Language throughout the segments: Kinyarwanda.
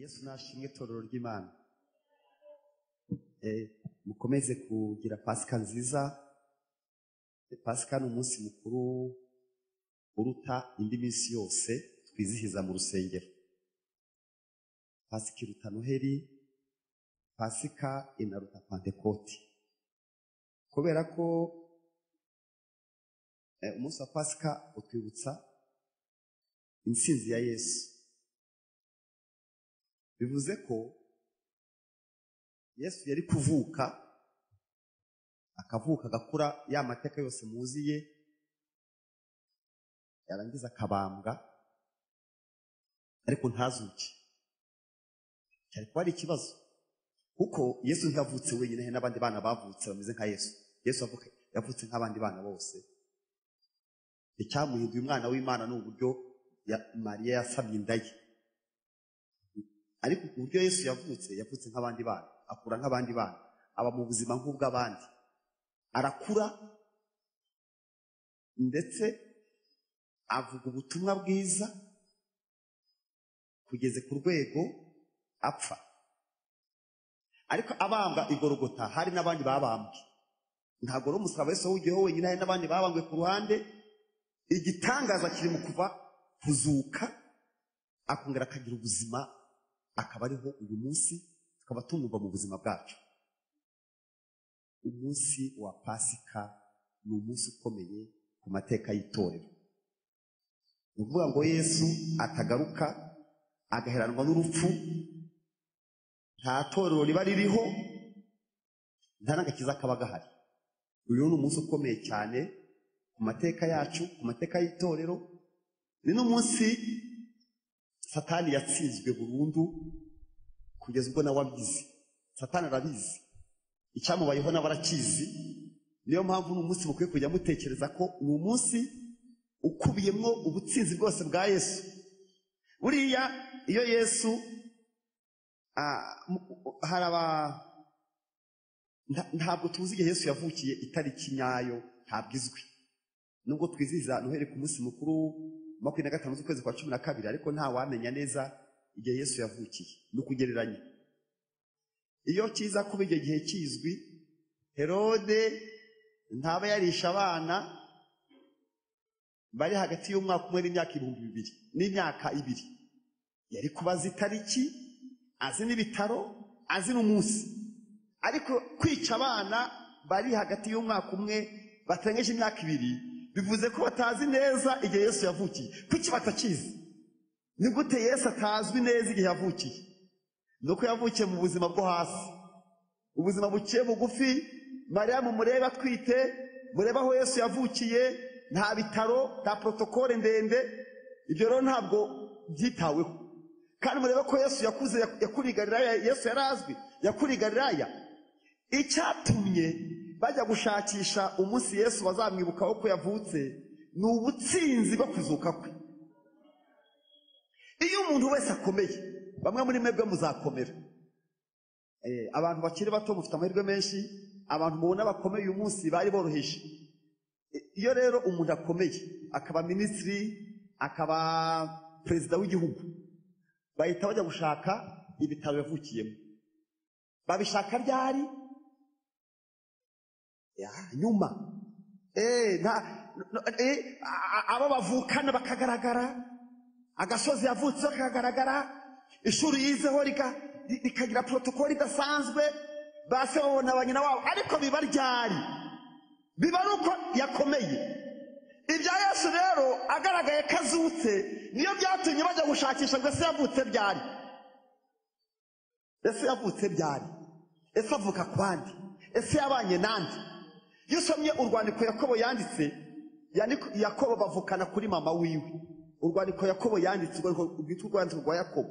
Yesu nashimwe torero ry'Imana. Mukomeze kugira Pasika nziza. Pasika ni umunsi mukuru uruta indi minsi yose twizihiza mu rusengero. Pasika iruta Noheli, Pasika inaruta Pentekoti. Kubera ko umunsi wa Pasika utwibutsa intsinzi ya Yesu. Bivuze ko Yesu yari kuvuka, akavuka agakura ya mateka yose muziye, yarangiza akabambwa, ariko ntazuke. Cyari kuba ari ikibazo, kuko Yesu ntiyavutse wenyine, n'abandi bana bavutse bameze nka Yesu. Yesu yavutse nk'abandi bana bose. Icyamuhinduye umwana w'Imana ni uburyo Mariya yasabye inda ye. Ariko uburyo Yesu yavutse nk'abandi bana, akura nk'abandi bana, aba mu buzima nk'ubw'abandi, arakura ndetse avuga ubutumwa bwiza kugeze ku rwego apfa. Ariko abambwa i Golgota hari n'abandi babambwe. Ntabwo ari umusaraba Yesu awugiyeho wenyine, hari n'abandi babambwe ku ruhande. Igitangaza kiri mu kuva kuzuka, akongera akagira ubuzima, akaba ariho uyu munsi tukaba tumwumva mu buzima bwacu. Umunsi wa Pasika ni umunsi ukomeye ku mateka y'itorero. Ni ukuvuga ngo Yesu atagaruka agaheranwa n'urupfu, nta torero riba ririho, nta n'agakiza kaba gahari. Uyu ni umunsi ukomeye cyane ku mateka yacu, ku mateka y'itorero. Ni n'umunsi Satani yatsinzwe burundu kugeza ubwo nawe abizi. Satani arabizi icyamubayeho, nawe arakizi. Niyo mpamvu ni umunsi mukwiye kujya mutekereza ko ni umunsi ukubiyemo ubutsinzi bwose bwa Yesu. Buriya iyo Yesu ntabwo tuzi igihe Yesu yavukiye, itariki nyayo ntabwo izwi. Nubwo twizihiza Noheli ku munsi mukuru 25 z'ukwezi kwa 12, ariko nta wamenya neza igihe Yesu yavukiye. Ni ukugereranya. Iyo kiza kuba igihe gihe kizwi, Herode ntaba yarisha abana bari hagati y'umwaka umwe n'imyaka 2000 n'imyaka 2. Yari kubaza itariki, azi n'ibitaro, azi n'umunsi. Ariko kwica abana bari hagati y'umwaka umwe batengeje imyaka 2, bivuze ko batazi neza igihe Yesu yavukiye. Kuki batakizi? Ni gute Yesu atazwi neza igihe yavukiye? Nuko yavukiye mu buzima bwo hasi, ubuzima buciye bugufi. Mariya mureba atwite, mureba aho Yesu yavukiye, nta bitaro, nta protokole ndende. Ibyo rero ntabwo byitaweho. Kandi mureba ko Yesu yakuze, yakuriye Galilaya. Yesu yarazwi, yakuriye Galilaya. Icyatumye bajya gushakisha umunsi Yesu bazamwibukaho ko yavutse ni ubutsinzi bwo kuzuka kwe. Iyo umuntu wese akomeye, bamwe muri mwebwe muzakomera. Abantu bakiri bato mufite amahirwe menshi, abantu mubona bakomeye uyu munsi bari boroheje. Iyo rero umuntu akomeye, akaba minisitiri, akaba perezida w'igihugu, bahita bajya gushaka ibitaro yavukiyemo. Babishaka ryari? Nyuma. Abo bavukana bakagaragara, agasozi yavutse bakagaragara, ishuri yizeho rikagira protokoli idasanzwe, base babona abanyina wabo. Ariko biba ryari? Biba nuko yakomeye. Ibya Yesu rero agaragaye kazutse niyo byatumye bajya gushakisha ngo ese yavutse byari. Ese yavutse byari? Ese avuka kwandi? Ese yabanye nandi? Iyo usomye urwandiko Yakobo yanditse, Yakobo bavukana kuri mama wiwe. Urwandiko Yakobo yanditse rwitwa urwandiko rwa Yakobo.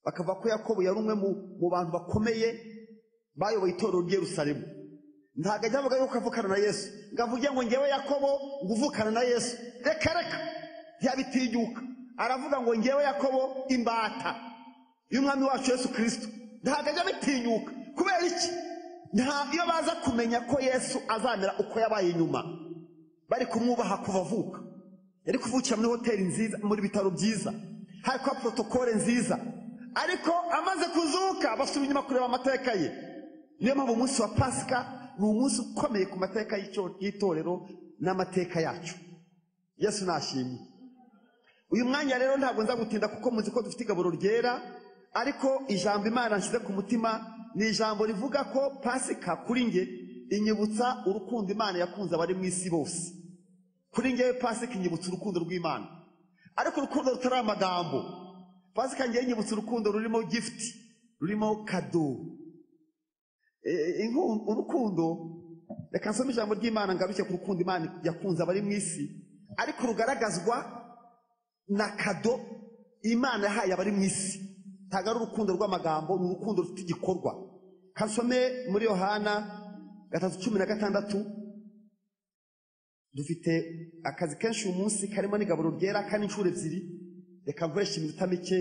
Bakavuga ko Yakobo yari umwe mu bantu bakomeye bayoboye itorero ry'i Yerusalemu. Ntabwo ajya avuga yuko avukana na Yesu, ngavuge ngo ngewe Yakobo nguvukana na Yesu. Reka ntiyabitinyuka. Aravuga ngo ngewe Yakobo imbata y'umwami wacu Yesu Kristo. Ntabwo ajya bitinyuka. Kubera iki? Iyo baza kumenya ko Yesu azamera uko yabaye inyuma, bari kumwubaha kuva avuka. Yari kuvukira muri hoteli nziza, muri bitaro byiza, hari kwa protokole nziza, ariko amaze kuzuka basubira inyuma kureba amateka ye. Niyo mpamvu umunsi wa Pasika ni umunsi ukomeye ku mateka y'itorero n'amateka yacu. Yesu nashimye. Uyu mwanya rero ntabwo nza gutinda kuko muzi ko dufite igaburo ryera, ariko ijambo Imana nshyize ku mutima ni ijambo rivuga ko Pasika kuri nge inyibutsa urukundo Imana yakunze abari mu isi bose. Kuri nge Pasika inyibutsa urukundo rw'Imana, ariko urukundo rutari amagambo. Pasika nge inyibutsa urukundo rurimo gift, rurimo kado. Urukundo, reka nsome ijambo ry'Imana ngaruke ku rukundo Imana yakunze abari mu isi, ariko rugaragazwa na kado Imana yahaye abari mu isi. Ntabwo ari urukundo rw'amagambo, ni urukundo rufite igikorwa. Kasome muri Yohana 3:16. Dufite akazi kenshi uyu munsi karimo n'igaburo ryera kandi inshuro ebyiri. Reka nkoreshe iminota mike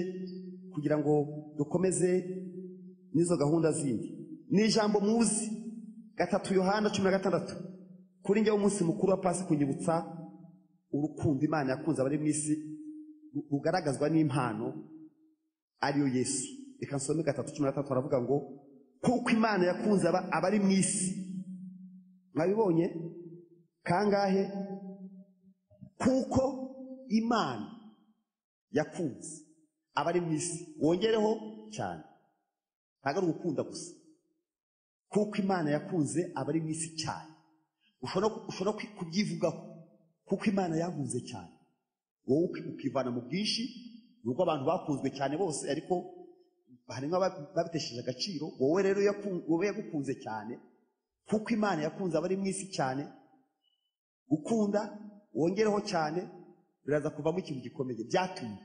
kugira ngo dukomeze n'izo gahunda zindi. Ni ijambo muzi, 3 Yohana 16. Kuri njye umunsi mukuru wa Pasika kunyibutsa urukundo Imana yakunze abari mu isi, rugaragazwa n'impano ariyo Yesu. Reka nsome 3:16 aravuga ngo kuko Imana yakunze abari mu isi. Mwabibonye kangahe? Kuko Imana yakunze abari mu isi. Wongereho cyane, ntabwo ari ugukunda gusa. Kuko Imana yakunze abari mu isi cyane. Ushobora kubyivugaho, kuko Imana yakunze cyane. Wowe ukivana mu bwinshi, nuko abantu bakunzwe cyane bose, ariko harimo babitesheje agaciro. Wowe rero wowe yagukunze cyane, kuko Imana yakunze abari mu isi cyane. Gukunda wongereho cyane biraza kuvamo ikintu gikomeye. Byatumye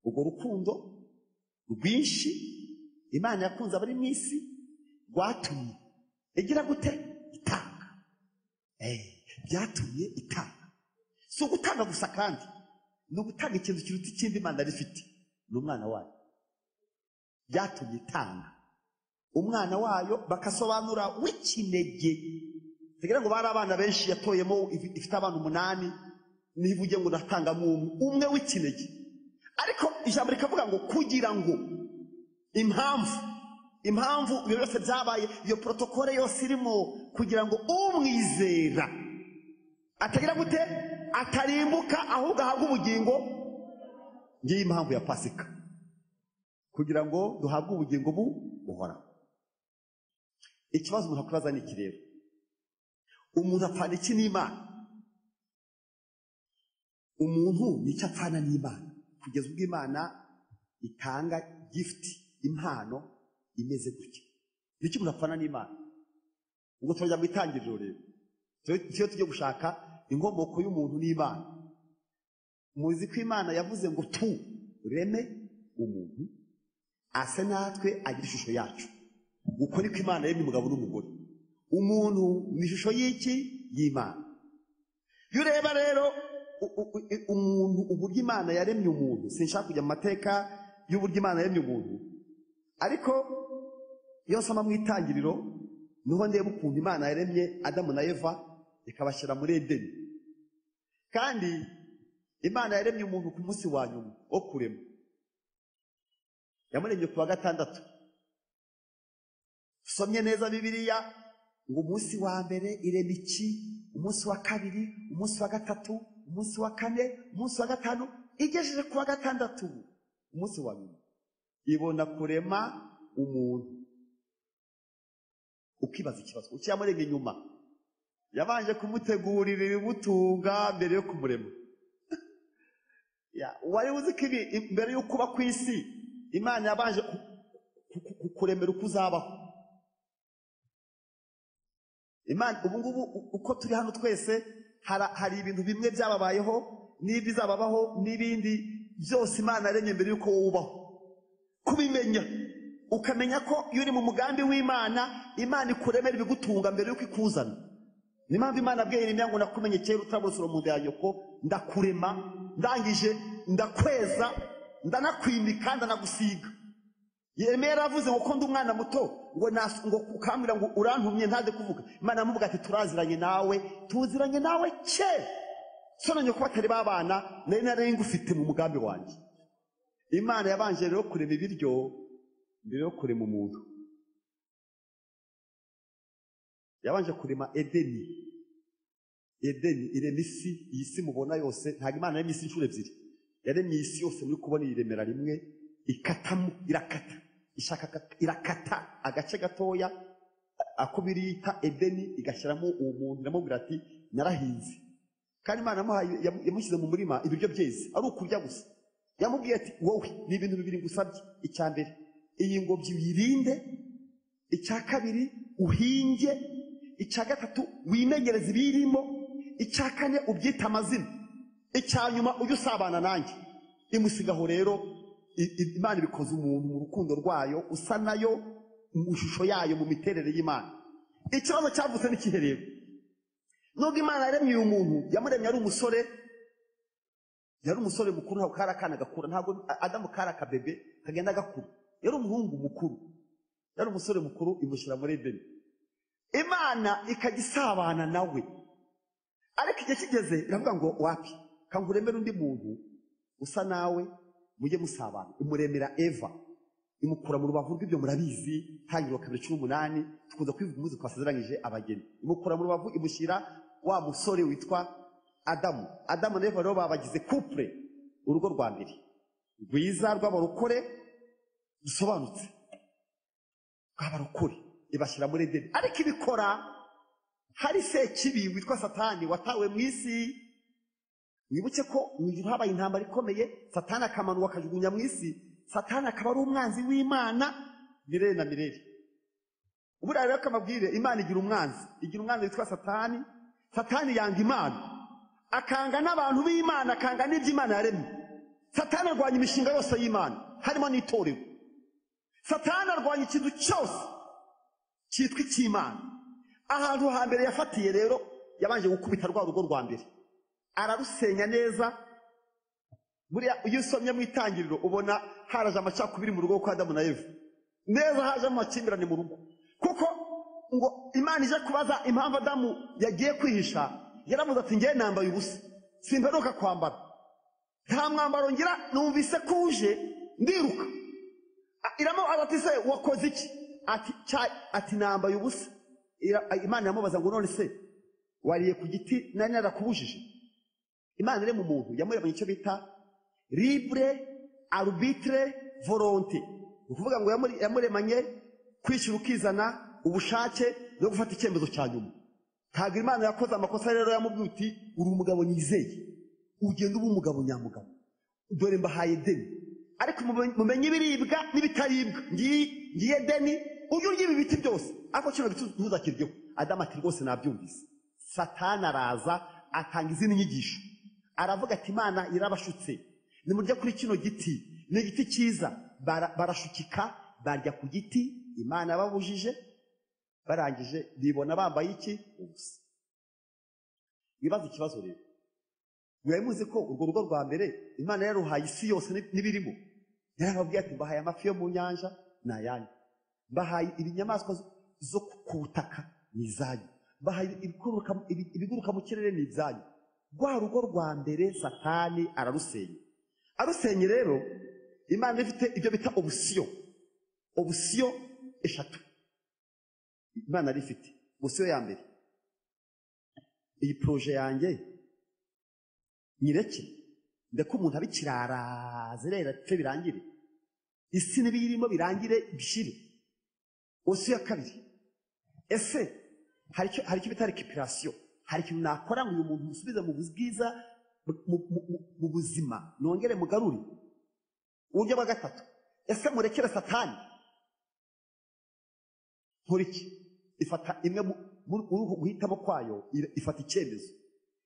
ubwo rukundo rwinshi Imana yakunze abari mu isi rwatumye igira gute? Itanga. Byatumye itanga. Si ugutanga gusa kandi, ni ugutanga ikintu kiruta ikindi Imana rifite, ni umwana wayo. Byatumye itanga umwana wayo, bakasobanura w'ikinege. Tegira ngo bari abana benshi yatoyemo, ifite abana 8, nivuge ngo natangamo umwe w'ikinege. Ariko ijambo rikavuga ngo kugira ngo impamvu ibyo byose byabaye, iyo protokole yose irimo kugira ngo umwizera atagira gute? Atarimbuka, ahubwo ahabwe ubugingo. Ngiye impamvu ya Pasika, kugira ngo duhabwe ubugingo buhoraho. Ikibazo umuntu akubaza ni iki rero? Umuntu apfana iki n'Imana? Umuntu nicyo apfana n'Imana kugeza ubwo Imana itanga gift, impano imeze gutya. Nicyo umuntu apfana n'Imana. Ubwo turajya mu itangiriro rero, iyo tujye gushaka inkomoko y'umuntu n'Imana. Muzi ko Imana yavuze ngo tureme umuntu ase natwe agira ishusho yacu. Uko niko Imana yaremye umugabo n'umugore. Umuntu ni ishusho y'iki? Y'Imana. Iyo ureba rero umuntu, uburyo Imana yaremye umuntu, sinshaka kujya mu mateka y'uburyo Imana yaremye umuntu, ariko iyo nsoma mu itangiriro niho ndeba ukuntu Imana yaremye Adamu na Eva ikabashyira muri Edeni. Kandi Imana yaremye umuntu ku munsi wa nyuma wo kurema. Yamuremye ku wa gatandatu. Somye neza Bibiliya ngo umunsi wa mbere irema iki, umunsi wa kabiri, umunsi wa gatatu, umunsi wa kane, umunsi wa gatanu, igejeje ku wa gatandatu, umunsi wa nyuma ibona kurema umuntu. Ukibaza ikibazo, uki yamuremye nyuma? Yabanje kumutegurira ibimutunga mbere yo kumurema. Wari uzi ko mbere yo kuba ku isi Imana yabanje kuremera uko uzabaho. Imana ubu ngubu uko turi hano twese hari ibintu bimwe byababayeho n'ibizababaho n'ibindi byose Imana yaremye mbere yuko wubaho. Kubimenya ukamenya ko iyo uri mu mugambi w'Imana, Imana ikuremera ibigutunga mbere yuko ikuzana. Ni mpamvu Imana abwiye Yeremiya ngo nakumenye kera utarabusura mu nda ya nyoko, ndakurema, ndangije ndakweza, ndanakwimika, ndanagusiga. Yeremiya yaravuze ngo ko ndi umwana muto ngo ukambwira ngo urantumye ntaze kuvuga. Imana amuvuga ati turaziranye nawe, tuziranye nawe kera. So nanye ko batari babana nari ngufite mu mugambi wanjye. Imana yabanje rero kurema ibiryo mbere yo kurema umuntu. Yabanje kurema Edeni. Edeni irema isi, iyi si mubona yose, ntabwo Imana yaremye isi inshuro ebyiri. Yaremye isi yose muri kubona iremera rimwe, ikatamo, irakata agace gatoya, ako birita Edeni, igashyiramo uwo muntu, iramubwira ati narahinze. Kandi Imana yamushyize mu murima ibiryo byeze, ari ukurya gusa. Yamubwiye ati wowe ni ibintu bibiri ngusabye. Icya mbere, iyi ngobyi uyirinde. Icya kabiri, uhinge. Icya gatatu, wimenyereze ibirimo. Icya kane, ubyita amazina. Icya nyuma, ujye usabana nanjye. Imusigaho rero, Imana ibikoze umuntu mu rukundo rwayo, usa nayo mu ishusho yayo, mu miterere y'Imana. Ikibazo cyavutse n'ikihe rero? Nubwo Imana yaremye uyu muntu, yamuremye ari umusore, yari umusore mukuru, ntabwo kari akana gakura, ntabwo Adamu kari akabebe kagenda gakura. Yari umuhungu mukuru, yari umusore mukuru, imushyira muri Edeni. Imana ikajya isabana nawe, ariko igihe kigeze iravuga ngo wapi, kanguremere undi muntu usa nawe mujye musabana. Imuremera Eva, imukura mu rubavu rw'ibyo murabizi, Itangiriro 2:18, tukunze kwivuga umuzi twasezeranyije abageni. Imukura mu rubavu imushyira wa musore witwa Adamu. Adamu na Eva rero babagize couple, urugo rwa mbere rwiza rw'abarokore dusobanutse, rw'abarokore, ibashyira muri Edeni. Ariko ibikora, hari sekibi witwa Satani watawe mu isi. Wibuke ko mu ijuru habaye intambara ikomeye, Satani akamanuka akajugunya mu isi. Satani akaba ari umwanzi w'Imana mirere na mirere. Ubura rero kamabwire, Imana igira umwanzi witwa Satani. Satani yanga Imana, akanga n'abantu b'Imana, akanga n'ibyo Imana yaremye. Satani arwanya imishinga yose y'Imana, harimo n'itorero. Satani arwanya ikintu cyose cyitwa icy'Imana. Ahantu hambere yafatiye rero, yabanje gukubita rwa rugo rwa mbere, ararusenya neza. Buriya iyo usomye mu Itangiriro ubona haraje amacakubiri mu rugo kwa Adamu na Eva, neza haje amakimbirane mu rugo. Kuko ngo Imana ije kubaza impamvu Adamu yagiye kwihisha, yaravuze ati ngiye nambaye ubusa, simperuka kwambara, nta mwambaro ngira, numvise kuje ndiruka. Iramubaza ati se wakoze iki? Ati nambaye ubusa. Imana yamubaza ngo none se wariye ku giti nari narakubujije? Imana iri mu muntu yamuremanye icyo bita libre arbitre volonté, ukuvuga ngo yamuremanye kwishyura ukizana, ubushake no gufata icyemezo cya nyuma. Ntabwo Imana yakoze amakosa rero yamubwiye uti uri umugabo nyizeye, ugenda uba umugabo nyamugabo, dore mbahaye Edeni, ariko mumenye ibiribwa n'ibitaribwa. Ngiye Edeni, ujye urya ibi biti byose, ariko kino giti ntuzakiryeho. Adamu ati rwose nabyumvise. Satani araza atanga izindi nyigisho, aravuga ati Imana irabashutse, nimurya kuri kino giti, ni igiti cyiza. Barashukika, barya ku giti Imana yababujije. Barangije bibona bambaye iki? Ubusa. Bibaza ikibazo rero, mwe muzi ko urwo rugo rwa mbere Imana yaruhaye isi yose n'ibirimo. Yarababwiye ati mbahaye amafi yo mu nyanja n'ayanyu, mbahaye ibinyamaswa zo ku butaka ni izanyu, mbahaye ibiguruka mu kirere ni izanyu. Rwa rugo rwa mbere Satani ararusenya. Arusenye rero, Imana ifite ibyo bita obusiyo eshatu. Imana rifite obusiyo ya mbere, iyi proje yanjye nyireke ndeko umuntu abikirara zerera tse birangire, isi n'ibirimo birangire bishire. Obusiyo ya kabiri, ese hari icyo bita recuperation, hari ikintu nakora ngo uyu muntu musubize mu bwiza, mu buzima, nongere mugarure. Uburyo bwa gatatu, ese murekere Satani nkuriki. Ifata imwe mu guhitamo kwayo, ifata icyemezo,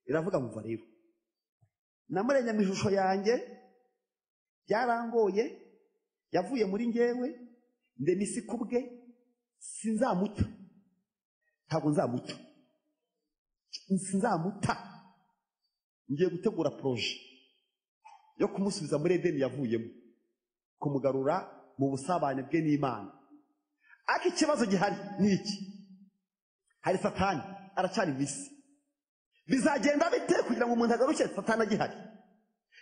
iravuga ngo mva rero namurenya mu ishusho yanjye, byarangoye, yavuye muri njyewe, ndema isi kubwe, sinzamuta, ntabwo nzamuta, sinzamuta. Ngiye gutegura proje yo kumusubiza muri Edeni yavuyemo, kumugarura mu busabane bwe n'Imana. Ariko ikibazo gihari ni iki? Hari Satani aracyari mu isi. Bizagenda bite kugira ngo umuntu agaruke Satani agihari?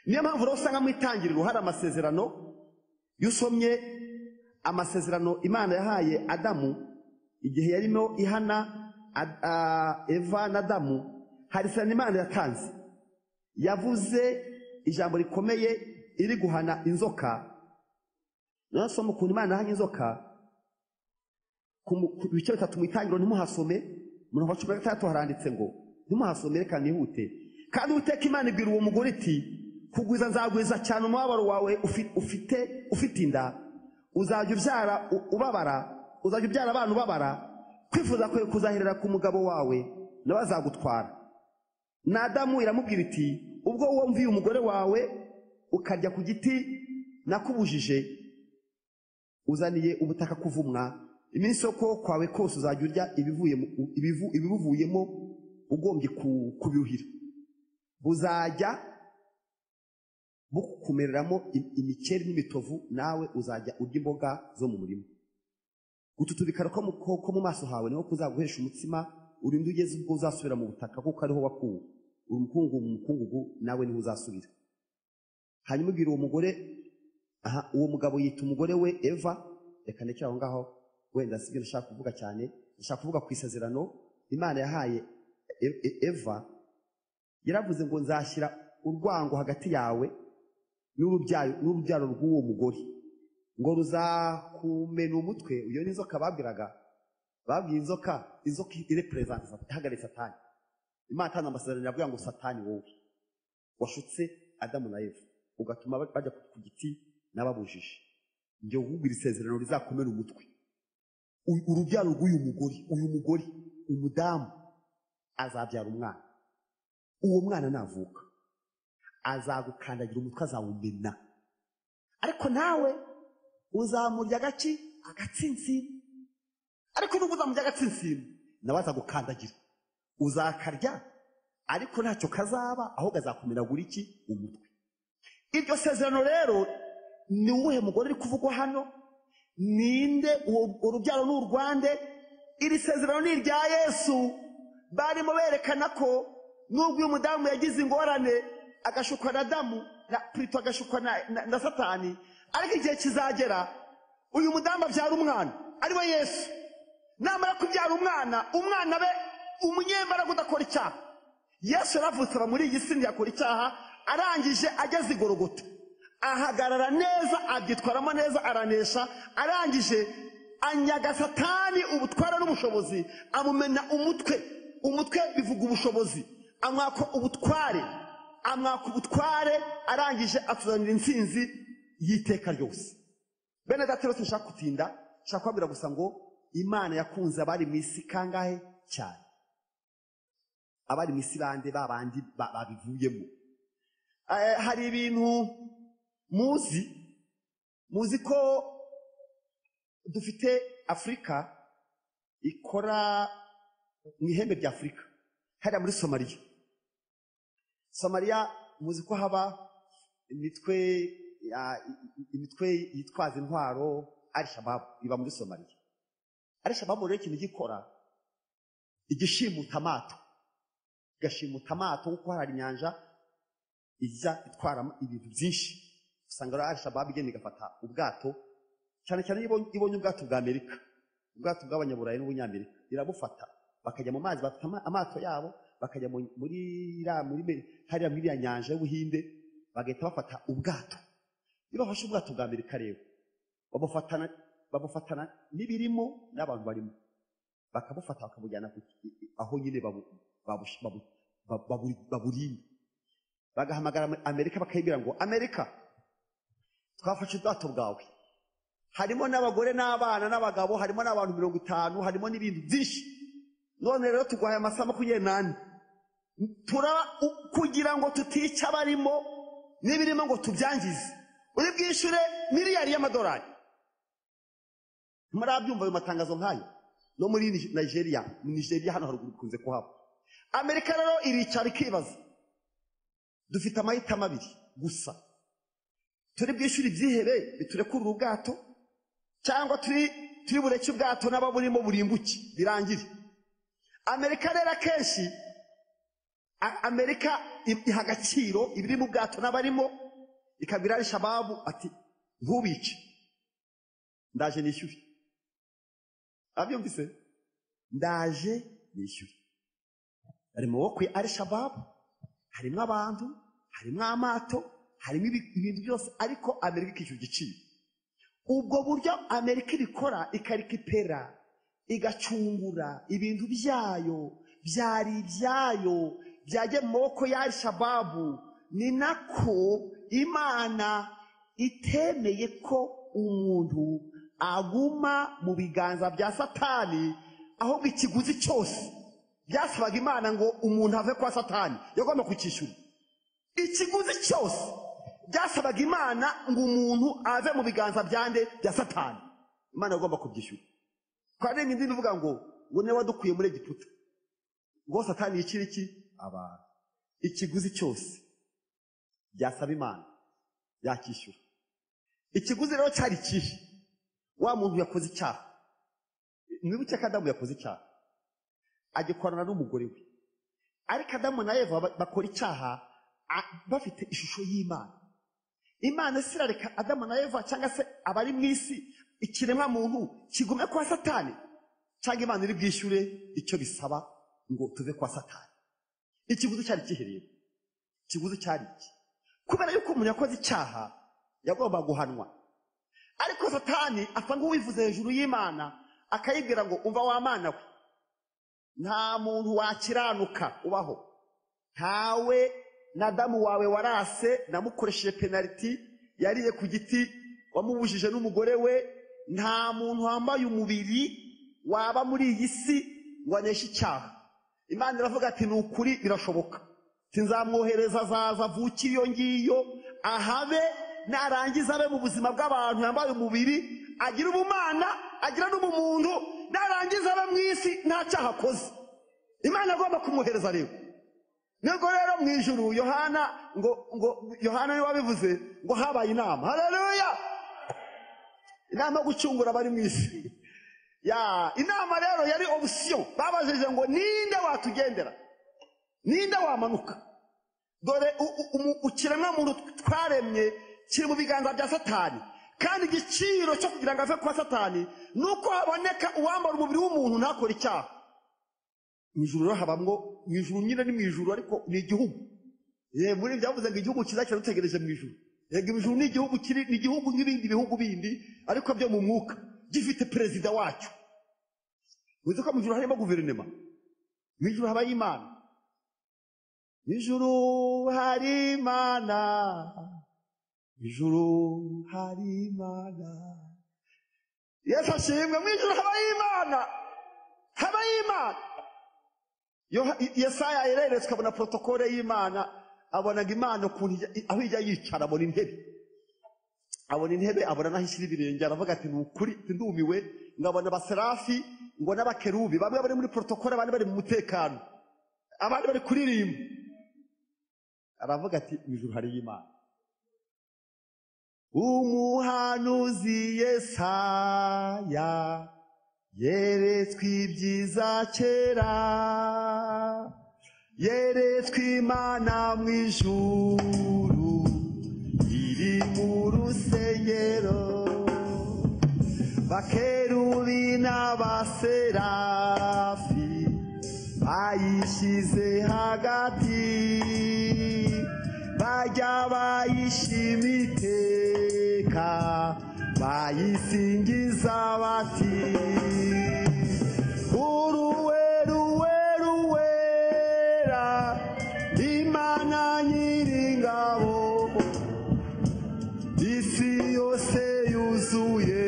Niyo mpamvu rero usanga mu Itangiriro hari amasezerano iyo usomye amasezerano Imana yahaye Adamu igihe yarimo ihana Eva na Adamu, hari isezerano Imana yatanze, yavuze ijambo rikomeye iri guhana inzoka. Nasoma ukuntu Imana yahanye inzoka ku bice 3 mu itangiriro, ntimuhasome. Mu 16 haranditse ngo ntimuhasome, reka nihute. Kandi Uwiteka Imana ibwira uwo mugore iti, kugwiza nzagwiza cyane umubabaro wawe ufite inda, uzajya ubyara ubabara, uzajya ubyara abana ubabara, kwifuza kwe kuzaherera ku mugabo wawe nawe azagutwara. Na Adamu iramubwira iti, ubwo wumviye umugore wawe ukarya ku giti nakubujije, uzaniye ubutaka kuvumwa, iminsi yo kwawe kose uzajya urya ibibuvuyemo ugombye kubiruhira, buzajya bukumereramo imikeri n'imitovu, nawe uzajya urya imboga zo mu murima. Gututubikara ko mu maso hawe niho kuzaguhesha umutsima, urinde ugeze ubwo uzasubira mu butaka, kuko ariho wakuwe. Uri umukungugu nawe niho uzasubira. Hanyuma ubwira uwo mugore, uwo mugabo yita umugore we Eva. Reka ndekere aho ngaho, wenda sibyo nashaka kuvuga cyane. Nashaka kuvuga ku isezerano Imana yahaye Eva. Yaravuze ngo nzashyira urwango hagati yawe n'urubyaro rw'uwo mugore, ngo ruzakumena umutwe. Iyo ni inzoka babwiraga, babwiye inzoka irepresenta ihagaritse Satani. Imana itanga amasezerano yabwira ngo Satani, wowe washutse Adamu na Eva ugatuma bajya ku giti n'ababujije, njye nkubwira isezerano rizakumena umutwe. Urubyaro rw'uyu mugore, umudamu azabyara umwana. Uwo mwana navuka azagukandagira umutwe, azawumena, ariko nawe uzamurya agatsinsino. Ariko nubwo uzamurya agatsinsino, nawe azagukandagira, uzakarya, ariko ntacyo kazaba, ahubwo azakumenagura umutwe. Iryo sezerano rero ni uwuhe mugore uri kuvugwa hano? Ninde? Urubyaro ni urwande. Iri sezerano ni irya Yesu. Barimo berekana ko nubwo uyu mudamu yagize ingorane, agashukwa na Adamu, Prito agashukwa na Satani, ariko igihe kizagera uyu mudamu abyara umwana ari we Yesu. Namara kubyara umwana be umunyembaraga udakora icyaha. Yesu yaravutse aba muri iyi si ntiyakora icyaha, arangije ageze igorogota ahagarara neza, abyitwaramo neza, aranesha. Arangije anyaga Satani ubutwara n'ubushobozi, amumena umutwe bivuga ubushobozi, amwaka ubutware, arangije atuzanira intsinzi y'iteka ryose. Bene data rero nshaka kutinda, nshaka kubabwira gusa ngo Imana yakunze abari mu isi kangahe cyane. Abari mu isi bande babandi babivuyemo. Hari ibintu muzi ko dufite Afrika ikora mu ihembe rya Afrika, hariya muri Somalia muzi ko haba imitwe yitwaza intwaro, Al-Shabaab iba muri Somalia. Al-Shabaab rero ikintu gikora, igishimuta amato, kuko hari inyanja ijya itwara ibintu byinshi. Usanga rero Al-Shabaab igenda igafata ubwato, cyane cyane ibonye ubwato bwa Amerika, ubwato bw'abanyaburayi n'ubunyamerika, irabufata bakajya mu mazi, bafata amato yabo bakajya muri hariya muri ya nyanja y'Ubuhinde, bagahita bafata ubwato. Iyo bafashe ubwato bwa Amerika rero babufatana n'ibirimo n'abantu barimo, bakabufata bakabujyana aho nyine baburinda. Bagahamagara Amerika bakayibwira ngo, Amerika, twafashe ubwato bwawe, harimo n'abagore n'abana n'abagabo, harimo n'abantu 50, harimo n'ibintu byinshi, none rero tuguhaye amasaha 28 kugira ngo tutica abarimo n'ibirimo ngo tubyangize, uri bwishyure miliyari y'amadolari. Murabyumva ayo matangazo nk'ayo? No muri Nigeria hano haruguru kunze kuhaba. Amerika rero iricara ikibaza, dufite amahitamo abiri gusa, turi bwishyure ibyihebe biturekurira ubwato, cyangwa turi bureke ubwato n'ababurimo burimbuke birangire. Amerika rero akenshi Amerika iha agaciro ibiri mu bwato n'abarimo, ikabwira Al-Shabaab ati ntubice, ndaje nishyure. Abyumvise? Ndaje nishyure. Ari mu maboko ya Al-Shabaab, harimo abantu, harimo amato, harimo ibintu byose, ariko Amerika ikishyura igiciro. Ubwo buryo Amerika ibikora, ikarikipera, igacungura ibintu byayo, byari ibyayo, byajya mu maboko ya Al-Shabaab, ni nako Imana itemeye ko umuntu aguma mu biganza bya Satani, ahubwo ikiguzi cyose byasabaga Imana ngo umuntu ave kwa Satani yagomba kukishyura. Ikiguzi cyose byasabaga Imana ngo umuntu ave mu biganza byande bya Satani, Imana yagomba kubyishyura. Kandi n'indi bivuga ngo ne wadukuye muri Egiputa, ngo Satani yicira iki abantu. Ikiguzi cyose byasaba Imana yakishyura. Ikiguzi rero cyari kihe? Wa muntu yakoze icyaha. Mwibuke ko Adamu yakoze icyaha, agikorana n'umugore we. Ariko Adamu na Eva bakora icyaha bafite ishusho y'Imana. Imana sirareka Adamu na Eva cyangwa se abari mu isi, ikiremwa muntu kigume kwa Satani, cyangwa Imana iri bwishyure icyo bisaba ngo tuve kwa Satani. Ikiguzi cyari kihereye. Ikiguzi cyari iki? Kubera yuko umuntu yakoze icyaha yagomba guhanwa. Ariko Satani apfa nk'uwivuze hejuru y'Imana, akayibwira ngo umva wa Mana we, nta muntu wakiranuka ubaho, ntawe na Adamu wawe warase namukoresheje penalty, yariye ku giti wamubujije n'umugore we, nta muntu wambaye umubiri waba muri iyi si ngo aneshe icyaha. Imana iravuga ati ni ukuri birashoboka, sinzamwohereza azaza avuke iyo ngiyo, ahabe narangiza abe mu buzima bw'abantu yambaye umubiri, agira ubumana, agira n'ubumuntu, narangiza abe mu isi nta cyaha akoze. Imana agomba kumwohereza rero. Nubwo rero mu ijuru Yohana niwe wabivuze ngo habaye inama. Haleluya! Inama yo gucungura abari mu isi. Inama rero yari option. Babajije ngo ninde watugendera, ninde wamanuka. Dore ukiremwa muntu twaremye kiri mu biganza bya Satani, kandi igiciro cyo kugira ngo ave kwa Satani nuko haboneka uwambara umubiri w'umuntu ntakora icyaha. Mu ijuru rero habamwo, mu ijuru nyine ni mu ijuru ariko ni igihugu. Muri byavuze ngo igihugu kiza kiradutegereje mu ijuru. Yego ijuru ni igihugu, kiri ni igihugu nk'ibindi bihugu bindi, ariko byo mu mwuka, gifite perezida wacyo. Uzi ko mu ijuru harimo guverinoma. Mu ijuru habaye Imana. Mu ijuru hari Imana. Ijuru hari Imana. Yesu ashimwe. Mu ijuru habaye Imana. Habaye Imana. Yesaya yereretse kabona protokole y'Imana, abonaga Imana ukuntu aho ijya yicara, abona intebe, abona naho ishyira ibirenge, aravuga ati ni ukuri ndumiwe, ngabona abaserafi ngo n'abakerubi, bamwe bari muri protokole, abandi bari mu mutekano, abandi bari kuririmba. Aravuga ati mu ijuru hari Imana. Umuhanuzi Yesaya yeretswe ibyiza kera, yeretswe Imana mu ijuru iri mu rusengero, bakerubi n'abaserafi bayishyize hagati, bajya bayishima iteka, bayisingiza bati uruweruweruwera Imana nyiringabo, isi yose yuzuye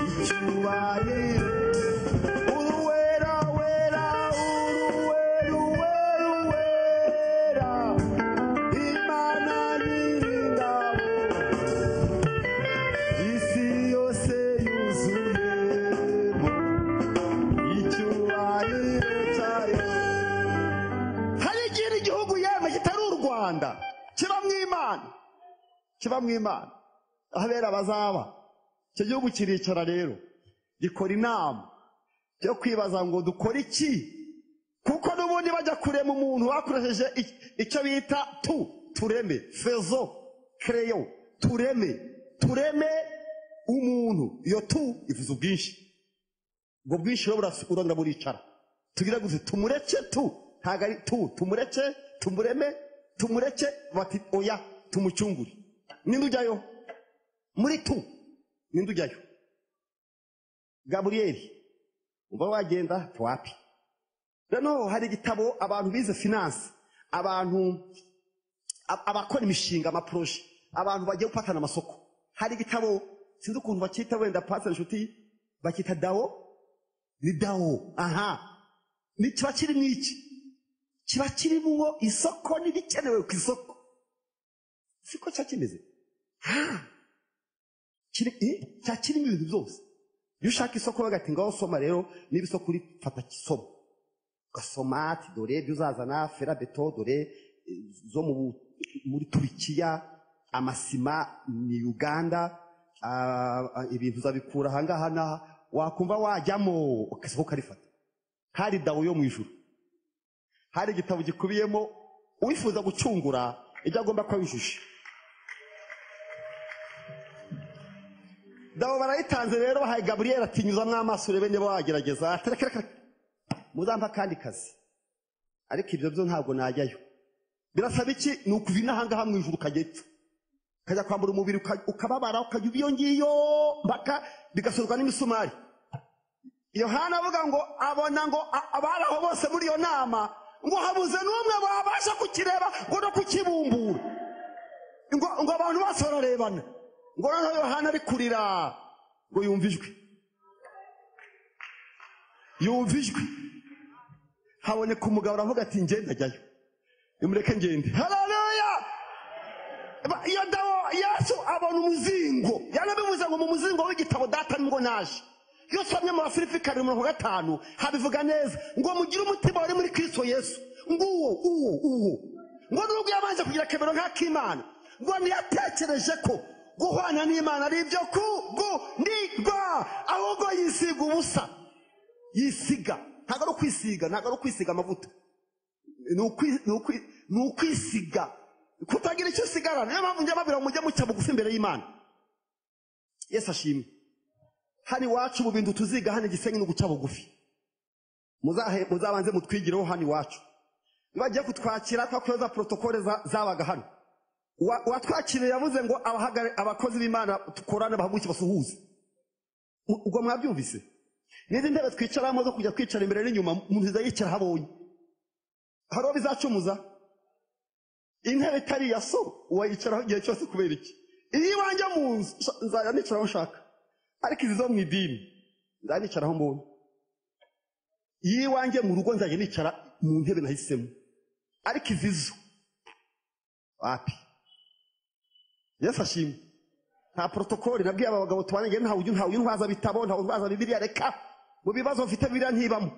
icyubahiro. Uruwerawera uruweruweruwera Imana nyiringabo, isi yose yuzuyemo icyubahiro cyayo. Hari ikindi gihugu yemwe kitari u Rwanda kiba mu Imana, ahabera bazaba. Icyo gihugu kiricara rero gikora inama yo kwibaza ngo dukora iki, kuko n'ubundi bajya kurema umuntu bakoresheje icyo bita tureme, fezo, kreyo, tureme umuntu iyo tu ivuze ubwinshi, ubwo bwinshi rero urongera buricara, tugira guze tumureke tu, ntago ari tu, tumureke bati oya tumucungure. Ninde ujyayo muri tu? Ninde ujyayo? Gaburiyeli. Umva wagenda wapi? Rero hari igitabo abantu bize finance, abantu abakora imishinga, amaproje, abantu bagiye gupatana amasoko. Hari igitabo sinzi ukuntu bakita, wenda pastor inshuti bakita dao, ni dao. Ni kiba kiri mwiki, kiba kiri muwo isoko n'ibikenewe ku isoko. Siko cyakimeze. Kiri mu bintu byose. Iyo ushaka isoko bagati ngaho soma rero, niba isoko uri fata kisomo. Ugasoma ati dore ibyo uzazana, ferabeto dore zo muri Turikiya, amasima ni Uganda, ibintu uzabikura ahangaha naha, wakumva wajyamo ukasoko karifata. Hari dawo yo mu ijuru. Hari igitabo gikubiyemo uwifuza gucungura ibyo agomba kuba yujuje. Dawo barayitanze rero, bahaye Gaburiyeli ati nyuzamwo amaso urebe niba wagerageza. Terekere muzampa kandi kazi, ariko ibyo byo ntabwo najyayo. Birasaba iki? Ni ukuva inahangaha mu ijuru ukagepfa, ukajya kwambura umubiri ukababara, ukajya ubiyo ngiyo mpaka bigasorwa n'imisumari. Yohana avuga ngo abona ngo abari aho bose muri iyo nama ngo habuze n'umwe babasha kukireba ngo no kukibumbura, ngo abantu bose bararebana, ngo noneho Yohana ari kurira ngo yumva ijwi. Haboneka umugabo aravuga ati ngende ajyayo, nimureke ngende. Haleluya! Iyo dawo Yesu abona umuzingo, yanabivuze ngo mu muzingo w'igitabo data ngo naje. Iyo somye mu Bafilipi 4:5 habivuga neza ngo mugire umutima wari muri Kristo Yesu, ngo uwo ngo nubwo yabanje kugira kemero nk'akimana, ngo ntiyatekereje ko guhwana n'Imana ari ibyo kunigwa, ahubwo yisiga ubusa. Yisiga ntago ari kwisiga amavuta, ni ukwisiga, kutagira icyo usigarana. Niyo mpamvu njya babwira mujye mucya bugufi imbere y'Imana. Yesu ashimwe. Hani wacu mu bintu tuziga hano Gisenyi no guca bugufi. Muzabanze mutwigireho hani wacu. Nibagiye kutwakira twakoza protokole zabaga hano. Watwakire yavuze ngo abakozi b'Imana tukorane bahaguke basuhuze. Ubwo mwabyumvise? Nizi ndebe twicaramo zo kujya kwicara imbere n'inyuma, umuntu yicara habonye. Haro bizacumuza. Intebe itari ya so wayicaraho igihe cyose kubera iki? Iyi wanje mu nzu nzaya nicaraho nshaka. Ariko izi zo mu idini ndanicaraho mbonye. Iyi wanje mu rugo nzaje nicara mu ntebe nahisemo. Ariko izizo wapi? Yesu ashimwe. Nta protokoli nabwiye aba bagabo tubanye nta uyu ntwaza bitabo, nta untwaza Bibiliya. Reka mu bibazo mfite Bibiliya ntibamo,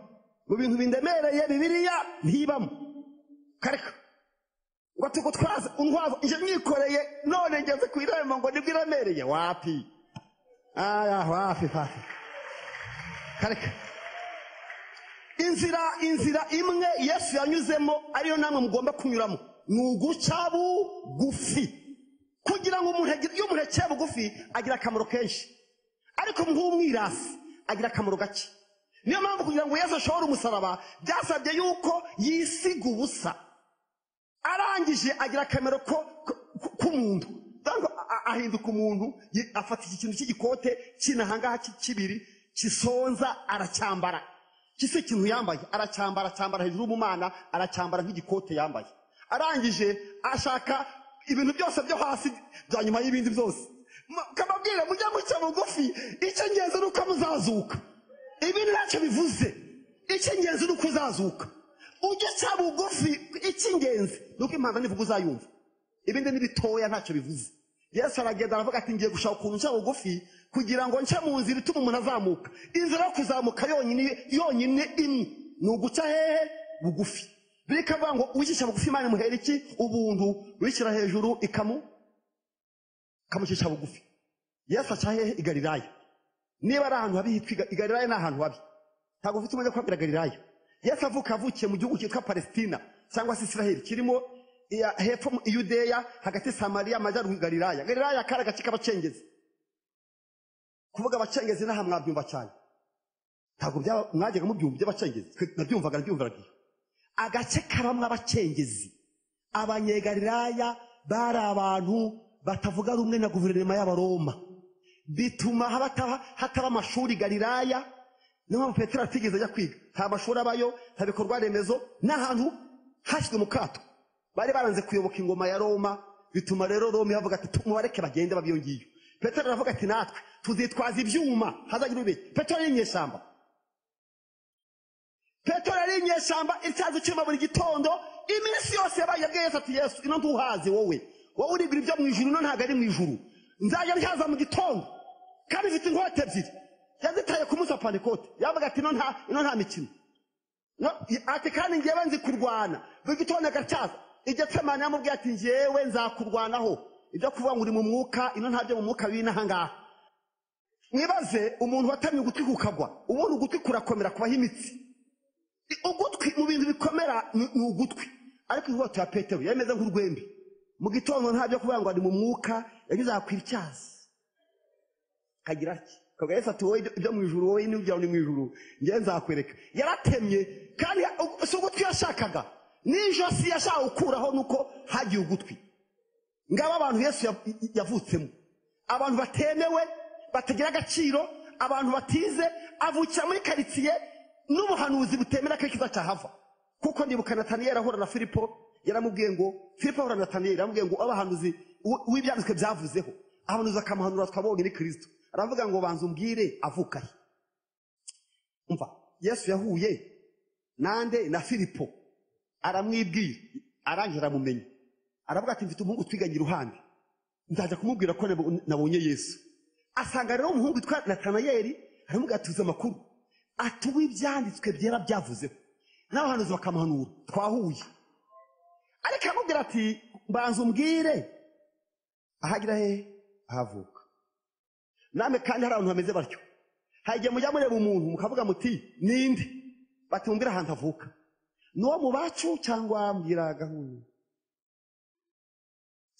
mu bintu bindemereye Bibiliya ntibamo. Kareka ngo tuko twaza untwaza nje mwikoreye, none ngeze ku irembo ngo nibwo iremereye. Wapi? Wapi. Kareka inzira imwe Yesu yanyuzemo ariyo namwe mugomba kunyuramo, ni uguca bugufi. Kugira ngo umuntu iyo umuntu aciye bugufi agira akamaro kenshi, ariko nk'umwirasi agira akamaro gake. Niyo mpamvu kugira ngo Yesu ashobore umusaraba byasabye yuko yisiga ubusa, arangije agira akamaro k'umuntu. Ahinduka umuntu, afata iki kintu cy'igikote kinahangaha kibiri kisonza aracyambara. Kisi ikintu yambaye aracyambara hejuru mu mana, aracyambara nk'igikote yambaye. Arangije ashaka ibintu byose byo hasi bya nyuma y'ibindi byose. Kababwira mujya mucya bugufi, icyo ngenzi nuko muzazuka. Ibindi ntacyo bivuze, icyo ngenzi nuko uzazuka. Ujye cya bugufi, icy'ingenzi nuko impanda nivuga uzayumva. Ibindi n'ibitoya ntacyo bivuze. Yesu aragenda aravuga ati ngiye gushaka ukuntu cya bugufi kugira ngo nce mu nzira ituma umuntu azamuka. Inzira yo kuzamuka yonyine imwe ni uguca hehe? Bugufi. Bikavuga ngo uwishyira bugufi Imana imuhera iki? Ubuntu. Wishyira hejuru ikamucisha bugufi. Yesu aca hehe? I Galilaya. Niba ari ahantu habi hitwa i Galilaya, ni ahantu habi. Ntabwo ufite umwanya wo kwabwira Galilaya. Yesu avukiye mu gihugu cyitwa Palestina cyangwa se Israel, kirimo hepfo mu Yudeya, hagati Samariya, amajyaruguru Galilaya. Galilaya kari agace k'abacengezi. kuvuga abacengezi n'aha mwabyumva cyane ntabwo mwajyaga mubyumva by'abacengezi nabyumvaga agace kabamwe abacengezi abanyegalilaya bari abantu batavuga rumwe na guverinoma y'abaroma bituma hataba amashuri Galilaya niyo mpamvu Petero atigeze ajya kwiga nta mashuri abayo nta bikorwa remezo n'ahantu hashyizwe mu kato bari baranze kuyoboka ingoma ya Roma bituma rero Roma yavuga ati tumubareke bagende babyongiye Petero aravuga ati natwe tuzitwaza ibyuma hazagira ube Petero y'inyeshyamba icyazo cyuma buri gitondo iminsi yose yabaye Yesu ati Yesu ino ntuhazi wowe urigura ibyo mu ijuru no ntago ari mu ijuru nzajya nhaza mu gitondo kandi mfite inkote ebyiri yazitaye ku munsi wa Pentekote yavuga ati ino nta mikino ati kandi ngewe nzi kurwana buri gitondo agacyaza Getsemani yamubwiye ati ngewe nzakurwanaho ibyo kuvuga ngo uri mu mwuka ino ntabyo mu mwuka w'inaha ngaha mwibaze umuntu watamye ugutwi kukagwa ubundi ugutwi kurakomera kubaho imitsi ugutwi mu bintu bikomera ni ugutwi ariko inkota ya Petero yameze nk'urwembe mu gitondo ntabyo kuvuga ngo ari mu mwuka yagize akwiricyaza kagira ati kaga Yesu ati wowe ibyo mu ijuru wowe n'ibyo ni mu ijuru ngiye nzakwereka yaratemye kandi si ugutwi yashakaga n'ijosi yashaka gukuraho nuko hagiye ugutwi ngaba abantu Yesu yavutsemo abantu batemewe batagira agaciro abantu batize avukira muri karitsiye n'ubuhanuzi butemera ko ikiza cyahava kuko ndibuka Nataniyeli ahura na Filipo yaramubwiye ngo Filipo ahura na Nataniyeli yaramubwiye ngo abahanuzi w'ibyanditswe byavuzeho abahanuzi bakamuhanura twabonye ni Kristo aravuga ngo banza umbwire avuka he umva Yesu yahuye nande na Filipo aramwibwira arangije aramumenye aravuga ati mfite umuhungu twiganye iruhande nzaja kumubwira ko nabonye Yesu asanga rero umuhungu witwa Nataniyeli aramubwira atuze amakuru atuwe ibyanditswe byera byavuzeho n'abahanuzi bakamuhanura twahuye ariko aramubwira ati mbanza umbwire ahagira he ahavuka namwe kandi hari abantu bameze batyo hagiye mujya mureba umuntu mukavuga muti ninde batumbira ahantu avuka n'uwo mu bacu cyangwa mbwira gahunda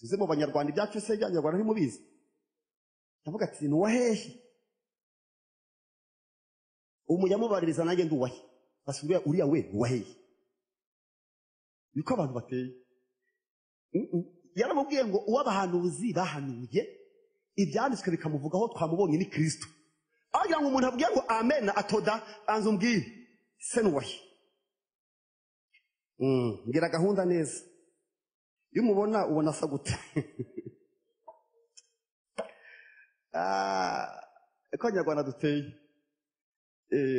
tuze mu banyarwanda ibyacu se by'abanyarwanda ntimubizi ndavuga ati n'uwa hehe umujyamubaririza nanjye nduwahe basubira uriya we n'uwa hehe niko abantu bateye yaramubwiye ngo uw'abahanuzi bahanuye ibyanditswe bikamuvugaho twamubonye ni Kristo agira ngo umuntu abwiye ngo amen atoda anze umbwire se n'uwahe ngira gahunda neza iyo umubona ubona asa gute eko Abanyarwanda duteye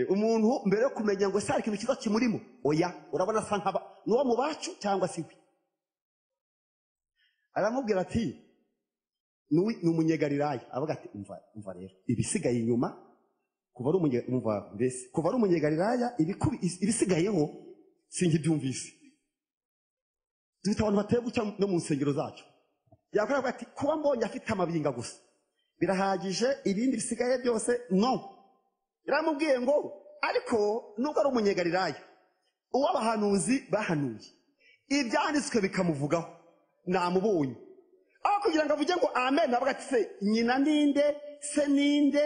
umuntu mbere yo kumenya ngo sari ikintu kiza kimurimo oya urabona asa nkaba n'uwo mu bacu cyangwa si we aramubwira ati ni umunyegalilaya avuga ati umva rero ibisigaye inyuma kuva ari umunyegalilaya ibisigayeho sinkibyumvise dufite abantu bateye guca no mu nsengero zacu yakora ati kuba mbonye afite amabinga gusa birahagije ibindi bisigaye byose no yaramubwiye ngo ariko nubwo ari umunyegalilaya uw'abahanuzi bahanuye ibyanditswe bikamuvugaho namubonye aho kugira ngo avuge ngo amen avuga ati se nyina ninde se ninde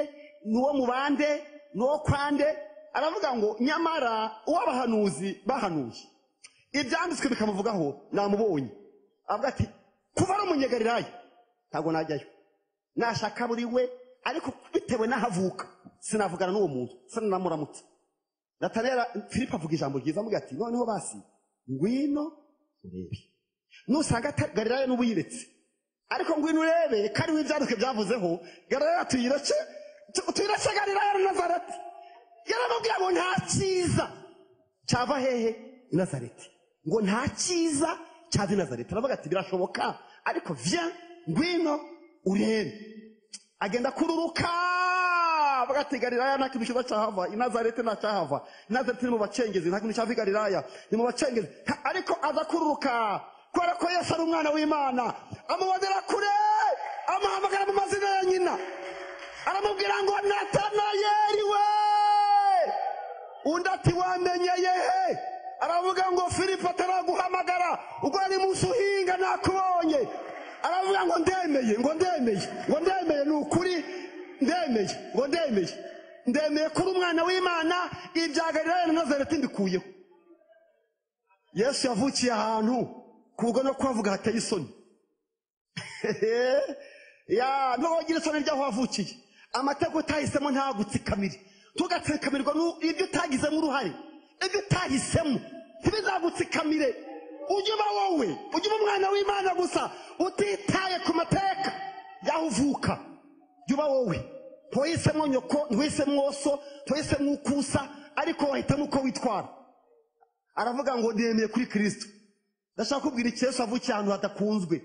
n'uwo mu bande n'uwo kwande aravuga ngo nyamara uw'abahanuzi bahanuye ibyanditswe bikamuvugaho namubonye avuga ati kuva ari umunyegalilaya ntabwo najyayo nashaka buri we ariko bitewe n'ahavuka sinavugana n'uwo muntu sinanamuramutse Nataniyeli Filipo avuga ijambo ryiza amuga ati noneho basi ngwino urebe nusanga Galilaya n'ubuyiretse ariko ngwino urebe kandi w'ibyanditswe byavuzeho Galilaya tuyireke Galilaya na Nazareti yaramubwira ngo nta cyiza cyava hehe Nazareti ngo nta cyiza cyava Nazareti aravuga ati birashoboka ariko ngwino urebe agenda kururuka avuga ati Galilaya nta kintu kiza cyahava Nazareti nta cyahava Nazareti ni mu bacengezi nta kintu cyava Galilaya ni mu bacengezi ariko aza kururuka kubera ko Yesu ari umwana w'Imana amubonera kure amuhamagara mu mazina ya nyina aramubwira ngo Nataniyeli we undi ati wamenyeye he aravuga ngo Filipo ataraguhamagara ubwo ari munsi uhinga nakubonye aravuga ngo ndemeye ni ukuri ndemeye kuri umwana w'Imana, ibya Galilaya na Nazareti mbikuyeho. Yesu yavukiye ahantu kubwo no kwavuga hateye isoni. Ya ntugira isoni ryaho wavukiye. Amateka utahisemo ntagutsikamire. Tugatsikamirwa ibyo utagizemo uruhare, ibyo utahisemo ntibizagutsikamire. Ujye uba wowe, ujye uba umwana w'Imana gusa, utitaye ku mateka yaho uvuka. Jya uba wowe, ntuhisemo nyoko, ntuhisemo so, ntuhisemo ukusa, ariko wahitamo uko witwara. Aravuga ngo ndemeye kuri Kristo. Ndashaka kubwira iki, Yesu avukiye ahantu hadakunzwe,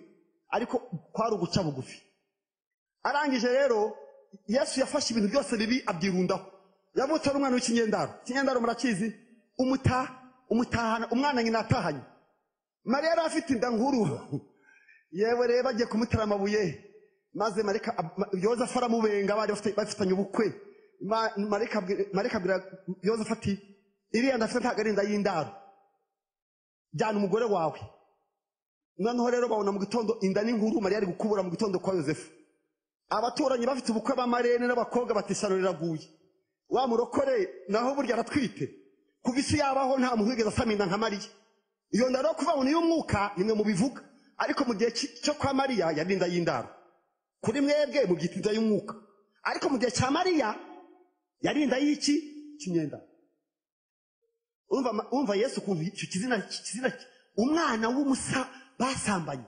ariko kwari uguca bugufi. Arangije rero Yesu yafashe ibintu byose bibi abyirundaho. Yavutse ari umwana w'ikinyendaro. Ikinyendaro murakizi? Umutahana, umwana nyina atahanye. Mariya yari afite inda nkuru. Yewe rero bagiye kumutera amabuye, maze Yozefu aramubenga, bari bafitanye ubukwe. Marika abwira Yozefu ati, iriya ndafite ntabwo ari inda y'indaro, jyana umugore wawe. Noneho rero babona mu gitondo inda n'inkuru, Mariya ari gukubura mu gitondo kwa Yozefu. Abaturanyi bafite ubukwe b'amarene n'abakobwa bati ishyano riraguye. Wa murokore naho burya aratwite. Kuva isi yabaho nta muntu wigeze asama inda nka Mariya. Iyo nda rero kuva ngo niyo umwuka nimwe mubivuga, ariko mu gihe cyo kwa Mariya yari inda y'indaro. Kuri mwebwe mubyita inda y'umwuka, ariko mu gihe cya Mariya yari inda y'iki? Kinyendaro. Umva Yesu kuntu icyo kizina umwana w'umusa basambanye.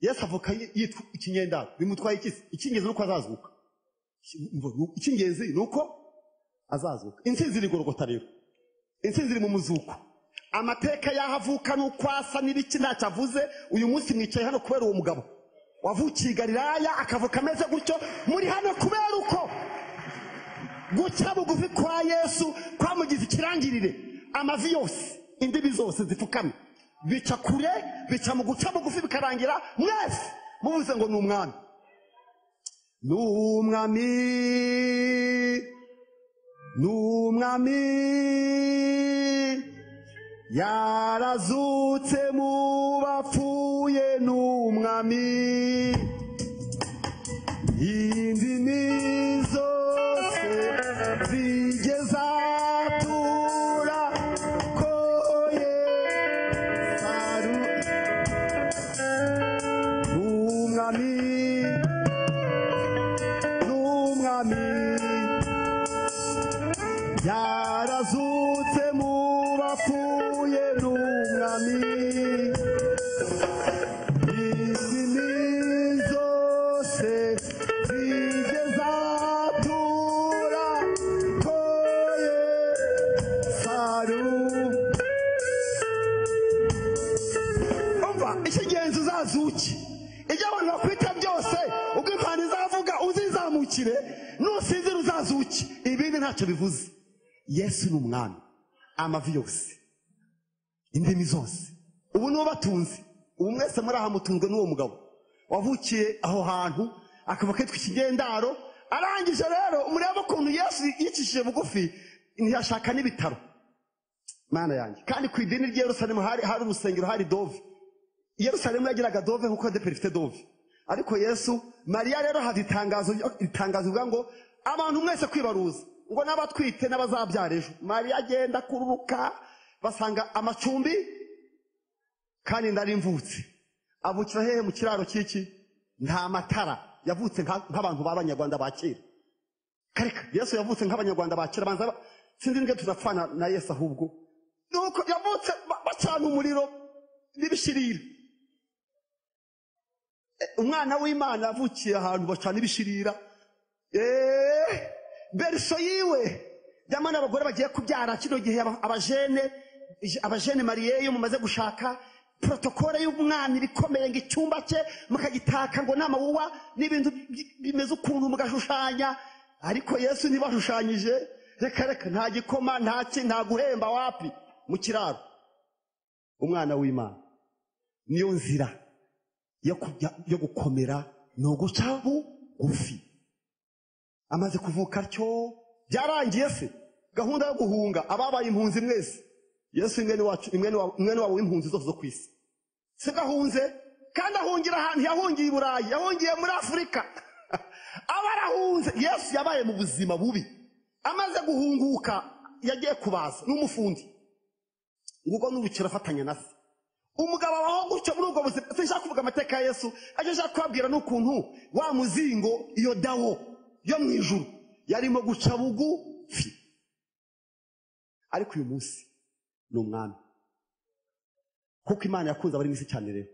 Yesu avuka yitwa ikinyendaro. Bimutwaye ikisi? Icyingenzi nuko azazuka. Icyingenzi nuko azazuka. Intsinzi iri Golgota rero. Intsinzi iri mu muzuko. Amateka yahavuka nuko asa n'ibiki ntacyo avuze. Uyu munsi mwicaye hano kubera uwo mugabo wavukiye Galilaya akavuka ameze gutyo. Muri hano kubera uko guca bugufi kwa Yesu kwamugize ikirangirire. Amavi yose, indibi zose zipfukame, bica kure, bica mu guca bugufi bikarangira mwese muvuze ngo ni umwami. Ni umwami, ni umwami, yarazutse mu bapfuye. Ni umwami, indimi zose zigeza tura ko Yesu ari umwami, n'umwami, yarazutse mu bapfuye. N'umwami, indimi zose zigeza tura ko Yesu ari. Umva icy'ingenzi uzazuke. Ibyo abantu bakwita byose ubwo impano izavuga uzizamukire, nusinzira uzazuke, ibindi ntacyo bivuze. Yesu ni umwami, amavi yose, indimi zose. Ubu niwo batunze. Ubu mwese muri aha mutunzwe n'uwo mugabo wavukiye aho hantu akaba kitwa ikinyendaro. Arangije rero umureba ukuntu Yesu yicishije bugufi, ntiyashaka n'ibitaro. Mana yanjye, kandi ku idini ry'i Yerusalemu hari urusengero, hari dove. Yerusalemu yagiraga dove nkuko Adeperi ifite dove. Ariko Yesu, Mariya rero hadi itangazo ivuga ngo abantu mwese kwibaruza, ngo n'abatwite n'abazabyara ejo. Mariya agenda kururuka, basanga amacumbi, kandi ndari mvutse. Avukira hehe? Mu kiraro cy'iki? Nta matara. Yavutse nk'abantu b'Abanyarwanda ba kera. Kareka Yesu yavutse nk'Abanyarwanda ba kera. Banza sinzi nge tuzapfana na Yesu ahubwo. Nuko yavutse bacana umuriro n'ibishirira. Umwana w'Imana avukiye ahantu bacana ibishirira. Berso yiwe byamana abagore bagiye kubyara kino gihe abajene Mariyeyo mumaze gushaka, protokole y'umwana ibikomeye ngo icyumba cye mukagitaka ngo n'amawuwa n'ibintu bimeze ukuntu mugashushanya. Ariko Yesu ntibashushanyije. Reka nta gikoma, nta guhemba wapi mu kiraro. Umwana w'Imana niyo nzira yo gukomera, no guca bugufi. Amaze kuvuka cyo byarangiye se gahunda yo guhunga ababaye impunzi mwese. Yesu imwene wawe w'impunzi zose zo ku isi se gahunze, kandi ahungira ahantu yahungiye i Burayi, yahungiye muri Afurika. Abari yahunze. Yesu yabaye mu buzima bubi, amaze guhunguka yagiye kubaza n'umufundi, nguko n'ubukira afatanya na se. Umugabo abaho gutyo muri ubwo buzima. Sinshaka kuvuga amateka ya Yesu, ajya ashaka kubabwira n'ukuntu wa muzingo, iyo dawo yo mu ijuru yarimo guca bugufi. Ariko uyu munsi ni umwami, kuko Imana yakunze abari mwisi cyane. Rero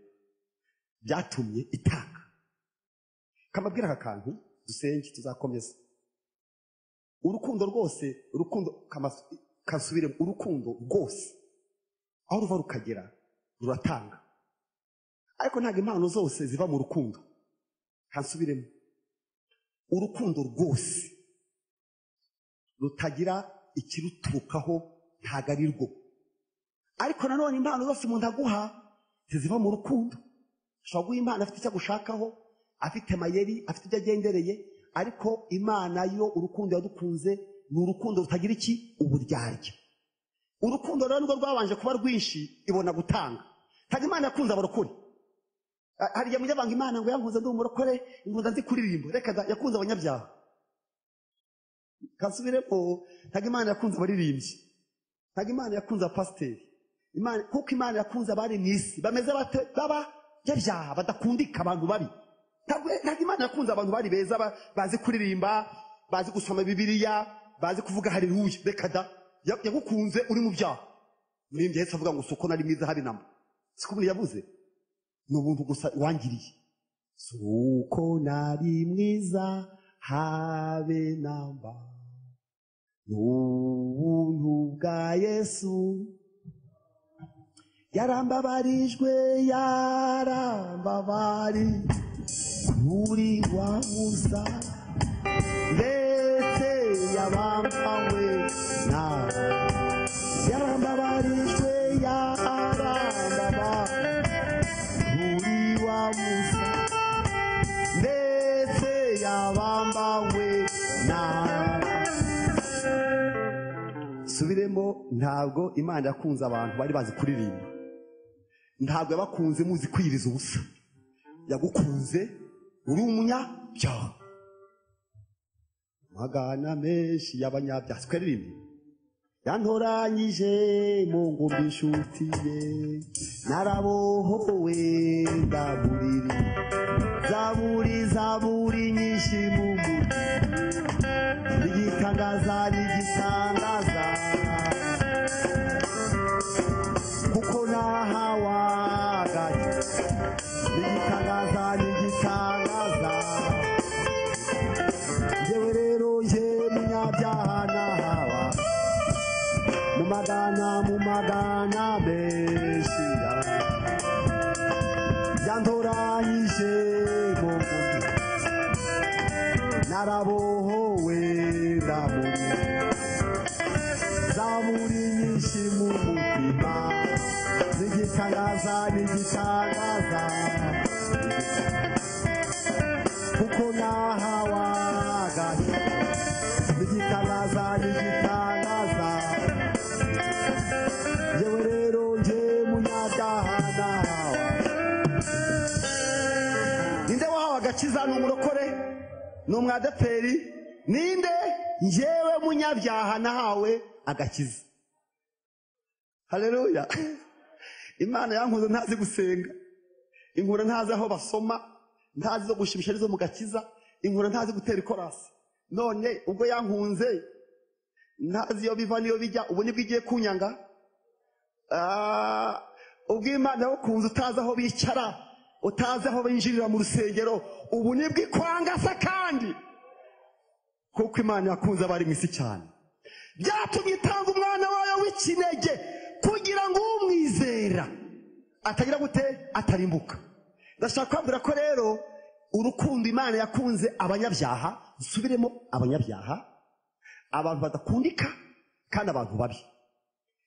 byatumye itanga. Kamabwira aka kantu dusenge tuzakomeza. Urukundo rwose, urukundo kasubire, urukundo rwose aho ruva rukagera ruratanga. Ariko ntabwo impano zose ziva mu rukundo. Kansubiremo, urukundo rwose rutagira ikiruturukaho ntabwo ari rwo. Ariko nanone impano zose umuntu aguha ziva mu rukundo. Ushobora guha impano afite icyo agushakaho, afite mayeri, afite ibyo agendereye. Ariko Imana yo urukundo yadukunze ni urukundo rutagira iki? Uburyarya. Urukundo rero nirwo rwabanje kuba rwinshi ibona gutanga. Ntabwo Imana yakunze abarokore. Hari igihe mujya banga Imana ngo yankunze ndi umurokore, nkunda nzi kuririmba. Reka da, yakunze abanyabyaha. Kasubiremo, ntabwo Imana yakunze abaririmbyi, ntabwo Imana yakunze abapasiteri. Kuko Imana yakunze abari mu isi bameze bate? B'abanyabyaha badakundika, abantu babi. Ntabwo Imana yakunze abantu bari beza, bazi kuririmba, bazi gusoma Bibiliya, bazi kuvuga haleluya. Reka da, yagukunze uri mu byaha. Murimbye Yesu avuga ngo suko nari mwiza habe namba. Siko muri yavuze ni ubuntu gusa wangiriye. Suko nari mwiza habe namba, n'ubuntu bwa Yesu. Yarambabarijwe, muri wa musa, ndetse yabambawe na. Yarambabarijwe, muri wa musa, ndetse yabambawe na. Subiremo, ntabwo Imana yakunze abantu bari bazi kuririmba. Ntabwo yabakunze muzi kwiriza ubusa. Yagukunze uri umunyabyaha. Magana menshi y'abanyabyaha twaririmba. Yantoranyije mu ngumbi inshuti ye, narabohowe ndaburiri. Zaburi nyinshi mu mutima, igitangaza n'igitangaza, kuko nahawaga. Igitangaza n'igitangaza, yewe rero nje munyabyaha nahawa, mu magana menshi yantoranyije mu ngumbi, narabohowe ndaburi. Zaburi nyinshi mu mutima, n'igitangaza kuko nahawaga. Igitangaza n'igitangaza, yewe rero nje munyabyaha nahawa. Ninde wahawe agakiza? Ni umurokore? Ni umwadeperi? Ninde? Njyewe munyabyaha nahawe agakiza. Haleluya. Imana yankunze ntazi gusenga, inkura ntazi aho basoma, ntazi zo gushimisha arizo mu gakiza, inkura ntazi gutera ikorasi. None ubwo yankunze ntazi iyo biva niyo bijya, ubu nibwo igiye kunyanga. Ubwo Imana yakunze utazi aho bicara, utazi aho binjirira mu rusengero, ubu nibwo ikwanga se kandi. Kuko Imana yakunze abari mu isi cyane, byatumye itanga umwana wayo w'ikinege, kugira ngo umwizera atagira gute? Atarimbuka. Ndashaka kwambura ko rero urukundo Imana yakunze abanyabyaha. Nsubiremo, abanyabyaha, abantu badakundika, kandi abantu babi.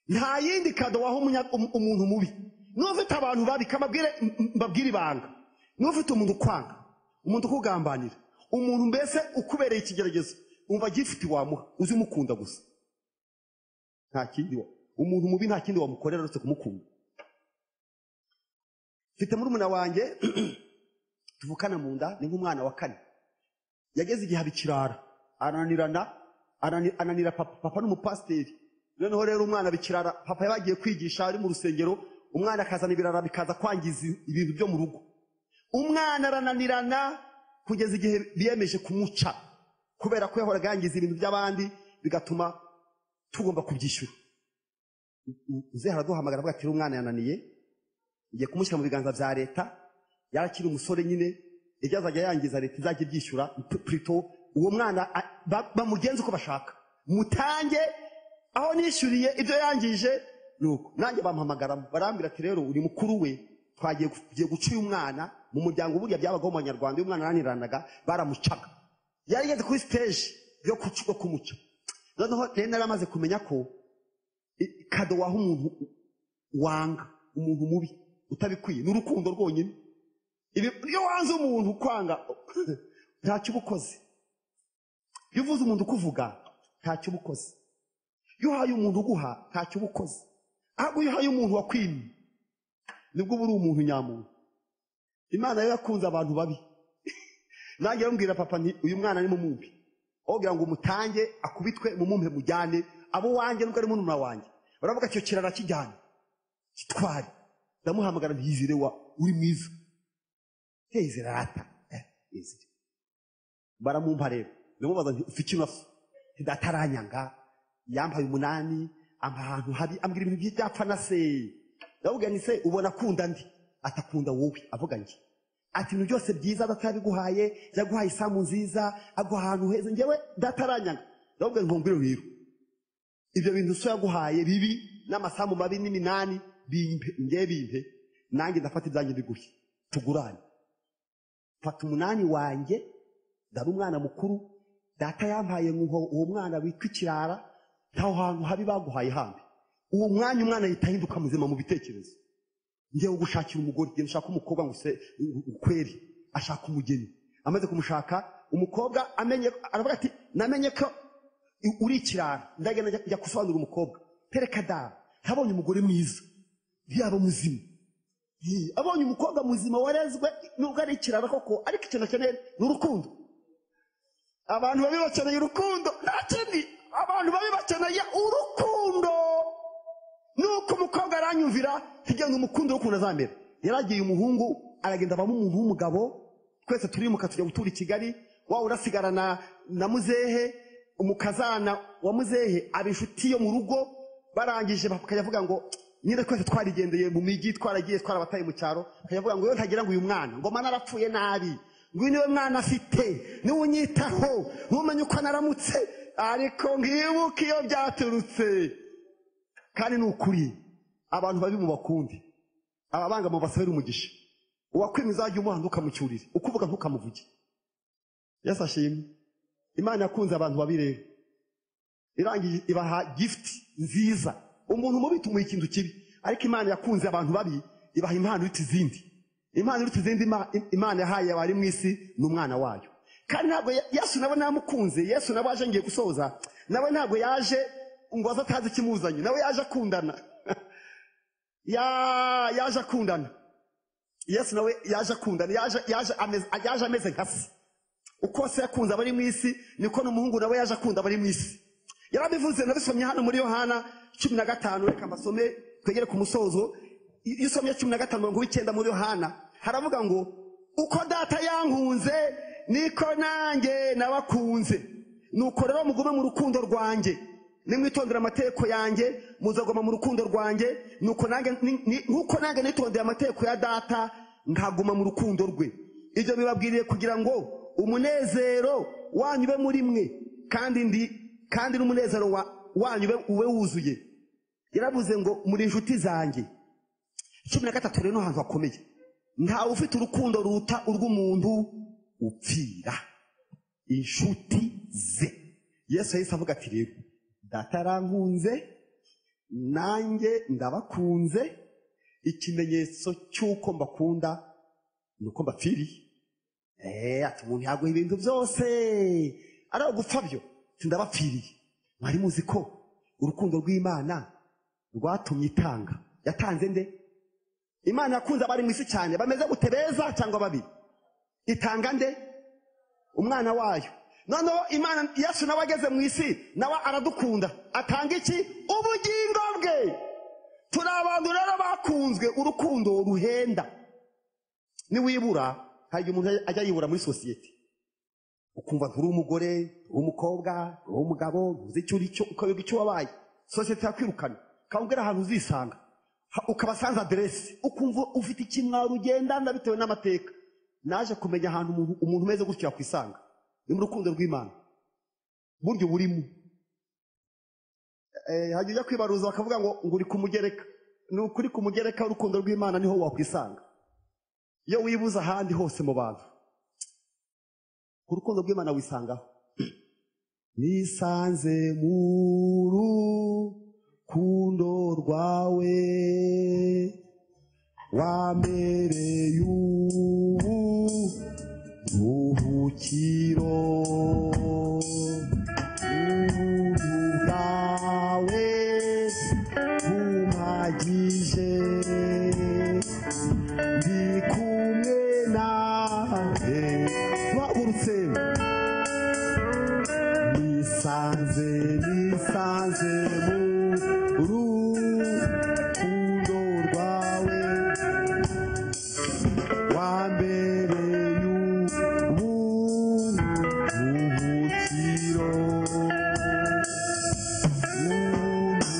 Nta yindi kado waho umuntu mubi. N'ufite abantu babi, mbabwire ibanga. N'ufite umuntu kwanga, umuntu kugambanira, umuntu mbese ukubereye ikigeragezo, umva gifite wamuha, uzi mukunda gusa. Nta kindi umuntu mubi nta kindi wamukorera uretse kumukunda. Mfite murumuna wanjye tuvukana mu nda, ni nk'umwana wa kane. yageze igihe abikirara ananira papa n'umupasiteri. Noneho rero umwana bikirara, papa yabagiye kwigisha ari mu rusengero, umwana akazana ibirara bikaza kwangiza ibintu byo mu rugo. Umwana arananirana kugeza igihe biyemeje kumuca, kubera ko yahoraga yangiza ibintu by'abandi, bigatuma tugomba kubyishyura. Uze haraduhamagara avuga ati umwana yananiye, ngiye kumushyira mu biganza bya leta, yarakiri umusore nyine, ibyo azajya yangiza leta izajya ibyishyura. Plito uwo mwana bamugenza uko bashaka, mutange aho nishyuriye ibyo yangije. Nuko nanjye bampamagaramo barambwira ati rero uri mukuru we, twagiye guca uyu mwana mu muryango. Burya byabagaho mu Banyarwanda, uyu mwana araniranaga baramucaga, yari yageze kuri stage yo kumuca. Noneho rero naramaze kumenya ko kado waha umuntu wanga, umuntu mubi utabikwiye, n'urukundo rwonyine. Iyo wanze umuntu kwanga ntacyo ubukoze. Iyo uvuze umuntu kuvuga ntacyo ubukoze. Iyo uhaye umuntu uguha ntacyo ubukoze. Ahubwo iyo uhaye umuntu wakwimye nibwo buri umuntu nyamuntu. Imana yo yakunze abantu babi. Nanjye yambwira papa nti uyu mwana ni mumumbi, ogira ngo umutange akubitwe mumumpe mujyane. Abo wanjye nubwo ari mununa wanjye baravuga cyo kirara kijyane kitwari. Ndamuhamagara ntizire wa uri mwiza, hezira rata hezira. Baramumpa rero, ndamubaza nti ufite ikintu ndataranyanga, yampaye 8 ampa ahantu habi, ambwira ibintu by'apfa na se. Ndavuga ni se ubona kunda ndi? Atakunda wowe. Avuga ngi ati ibintu byose byiza batabiguhaye, yaguhaye isamu nziza, aguha ahantu heza, ngewe ndataranyanga. Ndavuga nkombiro rero ibyo bintu so yaguhaye bibi n'amasamu mabi n'iminani bimpe, ngiye bimpe, nanjye ndafata ibyanjye biguhe tugurane. Fata 8 wanjye, ndari umwana mukuru, data yampaye ngo uwo mwana witwa ikirara, ntaho hantu habi baguhaye hambi. Uwo mwanya umwana yitahinduka muzima mu bitekerezo. Ngiye gushakira umugore, ngiye gushaka umukobwa ngo se ukweri, ashaka umugeni. Amaze kumushaka umukobwa amenye, aravuga ati namenye ko uri ikirara, ndagenda njya kusobanura umukobwa. Tereka da, habonye umugore mwiza, yaba muzima. Abonye umukobwa muzima warezwe, nubwo ari ikirara koko, ariko ikintu akeneye ni urukundo. Abantu babi bakeneye urukundo, ntakindi. Abantu babi bakeneye urukundo. Nuko umukobwa aranyumvira, kugira ngo umukundo w'ukuntu azamera. Yaragiye umuhungu aragenda abamo umuntu w'umugabo, twese turimuka tujya gutura i Kigali. Wa urasigarana na muzehe, umukazana wa muzehe aba inshuti yo mu rugo. Barangije bakavuga ngo nyine twese twarigendeye mu migi, twaragiye twarabataye mu cyaro. Bakavuga ngo yo ntagira ngo uyu mwana ngo mana arapfuye nabi, ngo niwe mwana afite, niwe unyitaho, ntumenye uko naramutse. Ariko ngibuka iyo byaturutse. Kandi n'ukuri abantu babi mu bakundi, ababanga mu basabira umugisha. Uwakwimye uzajya umuhanda ukamucyurira, ukuvuga ntukamuvuge. Yesu ashimwe. Imana yakunze abantu babi rero, irangiye ibaha gift nziza. Umuntu mubi tumuha ikintu kibi, ariko Imana yakunze abantu babi ibaha impano iruta izindi. Impano iruta izindi Imana yahaye abari mu isi n'umwana wayo. Kandi ntabwo Yesu nawe namukunze. Yesu nawe aje ngiye gusoza, nawe ntabwo yaje ngo azatazi kimuzanye, nawe yaje akundana. Yaje akundana. Yesu nawe yaje akundana, yaje ameze nka se. Uko se yakunze abari mu isi, niko n'umuhungu nawe yaje akunda abari mu isi. Yarabivuze, nabisomye hano muri Yohana 15. Reka mbasome twegere ku musozo. Iyo usomye 15:9 muri Yohana, haravuga ngo uko data yankunze niko nanjye nabakunze, nuko rero mugume mu rukundo rwanjye. Nimwitondera amategeko yanjye muzagoma mu rukundo rwanjye, nuko nanjye nitondera amategeko ya data nkaguma mu rukundo rwe. Ibyo bibabwiriye kugira ngo umunezero wanyu ube muri mwe, kandi n'umunezero wanyu ube wuzuye. Yaravuze ngo muri inshuti zanjye. 13 rero hantu hakomeye. Ntawe ufite urukundo ruta urw'umuntu upfira inshuti ze. Yesu yahise avuga ati rero data arankunze, nanjye ndabakunze, ikimenyetso cy'uko mbakunda nuko mbapfiriye. Ati umuntu yaguha ibintu byose ari gupfa byo, ndabapfiriye. Mwari muzi ko urukundo rw'Imana rwatumye itanga. Yatanze nde? Imana yakunze abari mu isi cyane, bameze gute, beza cyangwa babi? Itanga nde? umwana wayo. Noneho Imana Yesu nawe ageze mu isi nawe aradukunda, atanga iki? Ubugingo bwe. Turi abantu rero bakunzwe, urukundo ruhenda. Niwibura, hari umuntu ajya yibura muri sosiyete, ukumva nturi umugore, uri umukobwa, uri umugabo, uzi icyo uri cyo, ukabiga icyo wabaye, sosiyete yakwirukana, kawubwira ahantu uzisanga, ukabasanza aderesi, ukumva ufite ikimwaro ugendana bitewe n'amateka. Naje kumenya ahantu umuntu umeze gutyo yakwisanga, ni mu rukundo rw'Imana, buryo burimo. Hajya ujya kwibaruza bakavuga ngo uri kumugereka, ni ukuri kumugereka urukundo rw'Imana niho wakwisanga. Iyo wibuza ahandi hose mu bantu, urukundo rw'Imana wisangaho. Nisanze mu rukundo rwawe, wambereye uburuhukiro, ubwawe bumpagije, ndi kumwe nawe. Wahagurutse. Nisanze mu rukundo rwawe, wambereye uburuhukiro,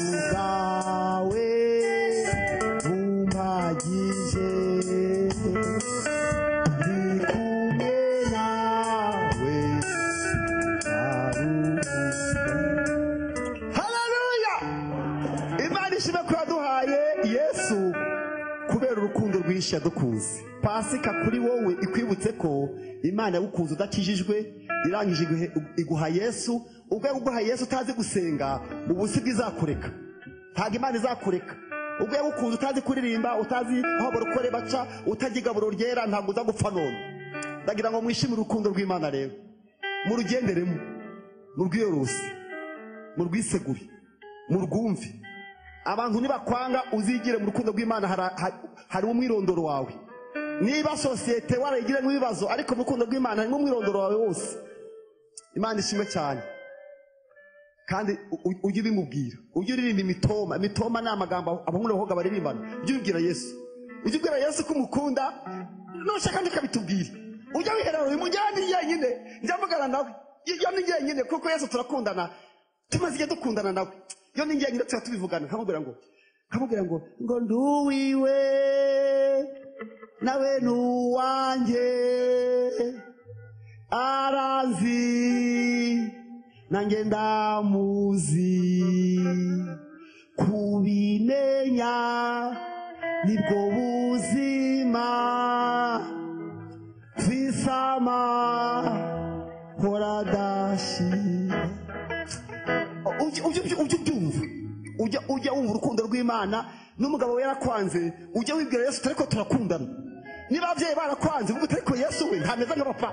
ubwawe bumpagije, ndi kumwe nawe. Haleluya! Imana ishimwe ko yaduhaye Yesu kubera urukundo rwinshi yadukunze. Pasika kuri wowe ikwibutse ko Imana yagukunze udakijijwe, irangije iguha Yesu. Ubwo yaguha Yesu utazi gusenga, ubusi bwizakureka. Ntabwo Imana izakureka. Ubwo yagukunze utazi kuririmba, utazi aho barukore baca, utagigaburo ryera, ntabwo uza gupfa none. Ndagira ngo mwishimire urukundo rw'Imana rero, murugenderemo, murwiyorose, murwisegure, murwumve. Abantu nibakwanga uzigire mu rukundo rw'Imana. Hari umwirondoro wawe. Niba sosiyete warayigire nk'ibibazo, ariko mu rukundo rw'Imana harimo umwirondoro wawe wose. Imana ishimwe cyane. Kandi ujye ubimubwira, ujye uririmba imitoma. Imitoma ni amagambo abahungu n'abakobwa baririmbana. Ujye ubibwira Yesu, ujye ubwira Yesu ko umukunda, nushaka ndikabitubwira. Ujya wiherera uyu mujyane yenyine, njya mvugana nawe. Iyo ni yenyine kuko Yesu turakundana, tumaze igihe dukundana nawe. Iyo ni yenyine tuba tubivugana, nkamubwira ngo nduwiwe nawe nuwanjye, aranzi nanjye ndamuzi, kubimenya nibwo buzima, twisama horadashira. Ujya wumva urukundo rw'Imana. N'umugabo we yarakwanze, ujya wibwira Yesu ariko turakundana. Niba ababyeyi barakwanze, uvuga ariko Yesu we ntameze nk'abapfa.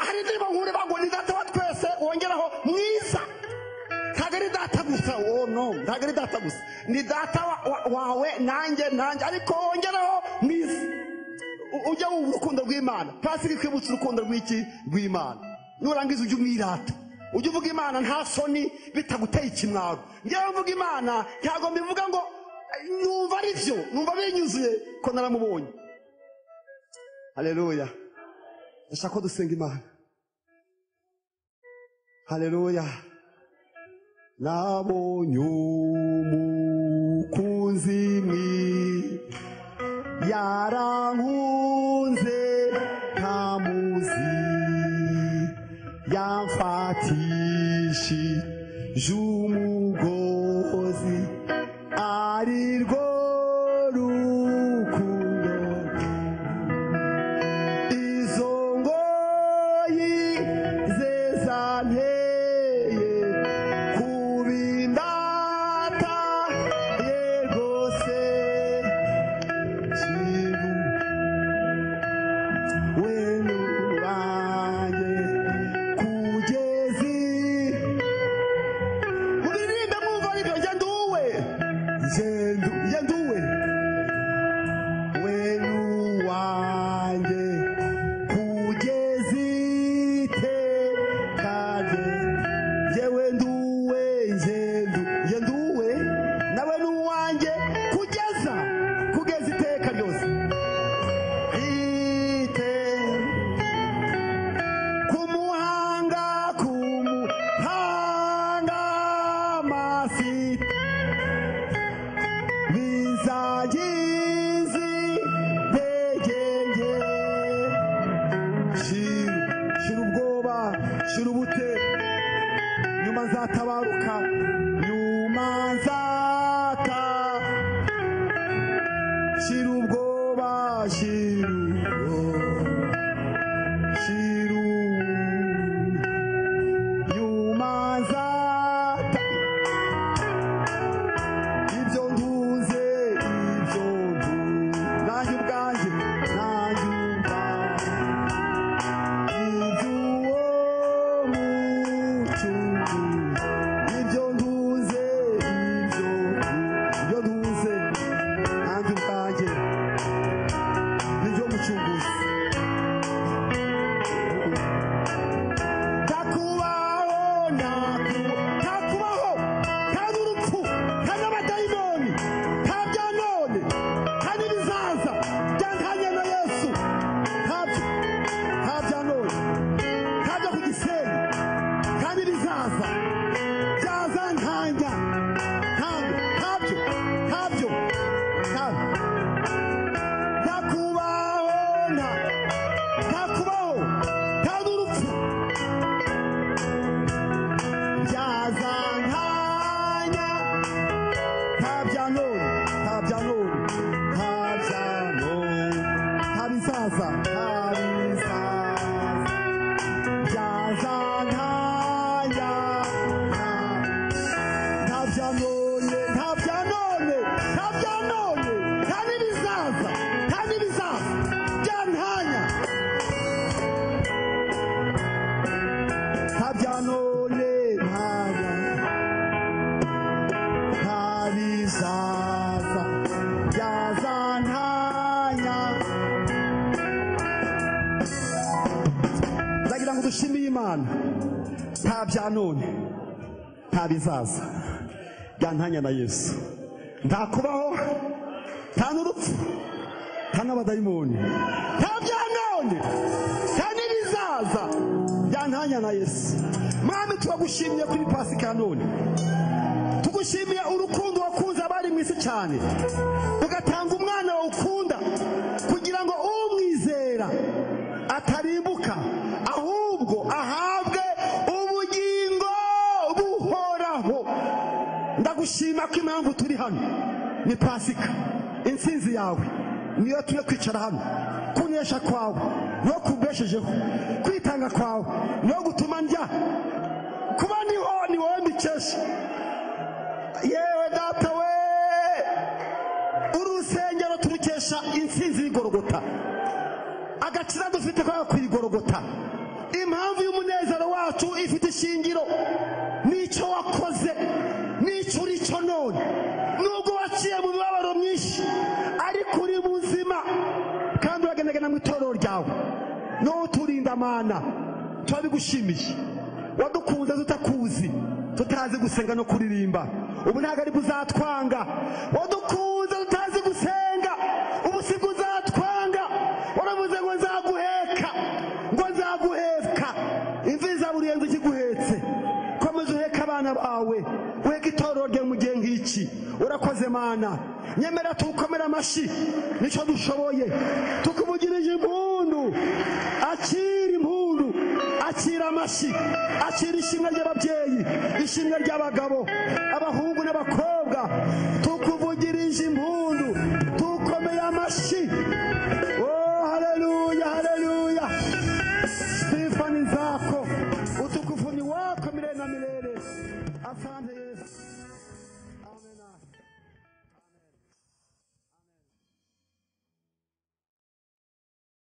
Hari indirimbo nkuru bago ni data wa twese, wongeraho mwiza. Ntabwo ari data gusa, no, ntabwo ari data gusa, ni data wawe nanjye, ariko wongeraho mwiza. Ujya wumva urukundo rw'Imana. Pasika ikwibutsa urukundo rw'Imana. Nurangiza ujye umwirata, ujye uvuga Imana nta soni, bitaguteye ikimwaro. Ngewe mvuga Imana ntabwo mbivuga ngo numva ari byo, numva binyuzuye ko naramubonye. Haleluya! Ndashaka ko dusenga Imana. Haleluya! Nabonye umukunzi yarankunze ntamuzi, yamfatishije umugozi, arirwo rukundo. Izo ngoyi ze zanteye kubindata ye rwose, wenu wanjye kugezi. nzatabaruka nyuma nzaka shira ubwoba shiru nyuma nzata ibyo nduze nanjye ubwanjye nanjye dushimiye Imana nta bya none nta bizaza byantanya na Yesu nta kubaho nta n'urupfu nta n'abadayimoni nta bya none nta n'ibizaza byantanya na Yesu. Mwami turagushimiye kuri Pasika ya none, tugushimiye urukundo wakunze abari mu isi cyane ugatanga umwana wawe ukunda kugira ngo umwizera atarimbuka ahubwo ahabwe ubugingo buhoraho. Ndagushima ko impamvu turi hano ni Pasika, intsinzi yawe niyo turi kwicara hano, kunesha kwawe no kubeshejeho, kwitanga kwawe no gutuma ndya, kuba niho ni wowe mbikesha. Yewe data we, urusengero turukesha intsinzi y'Igorogota, agaciro dufite kwa kw'Igorogota. Impamvu y'umunezero wacu ifite ishingiro n'icyo wakoze, n'icyo uri cyo none. Nubwo waciye mu mibabaro myinshi ariko uri muzima kandi uragendagenda mu itorero ryawe no turinda Mana, turabigushimiye. Wadukunze tutakuzi, tutazi gusenga no kuririmba, ubu ntabwo ari buzatwanga. Wadukunze tutazi gusenga, ubu si buzatwanga. Waravuze ngo nzaguheka, ngo nzaguheka. Imvi za buri yenzu ikiguhetse, komeza uheka abana bawe, uheka itorero ryawe mu gihe nk'iki. Urakoze Mana, nyemera tukomera amashyi nicyo dushoboye, tukuvugirije impundu. Akira impundu, akira amashyi, akira ishimwe ry'ababyeyi, ishimwe ry'abagabo, abahungu n'abakobwa. Tukuvugirije impundu, tukomeye amashyi. Oh haleluya, haleluya. Stefani zako utukufu ni wako milele na milele. Asante.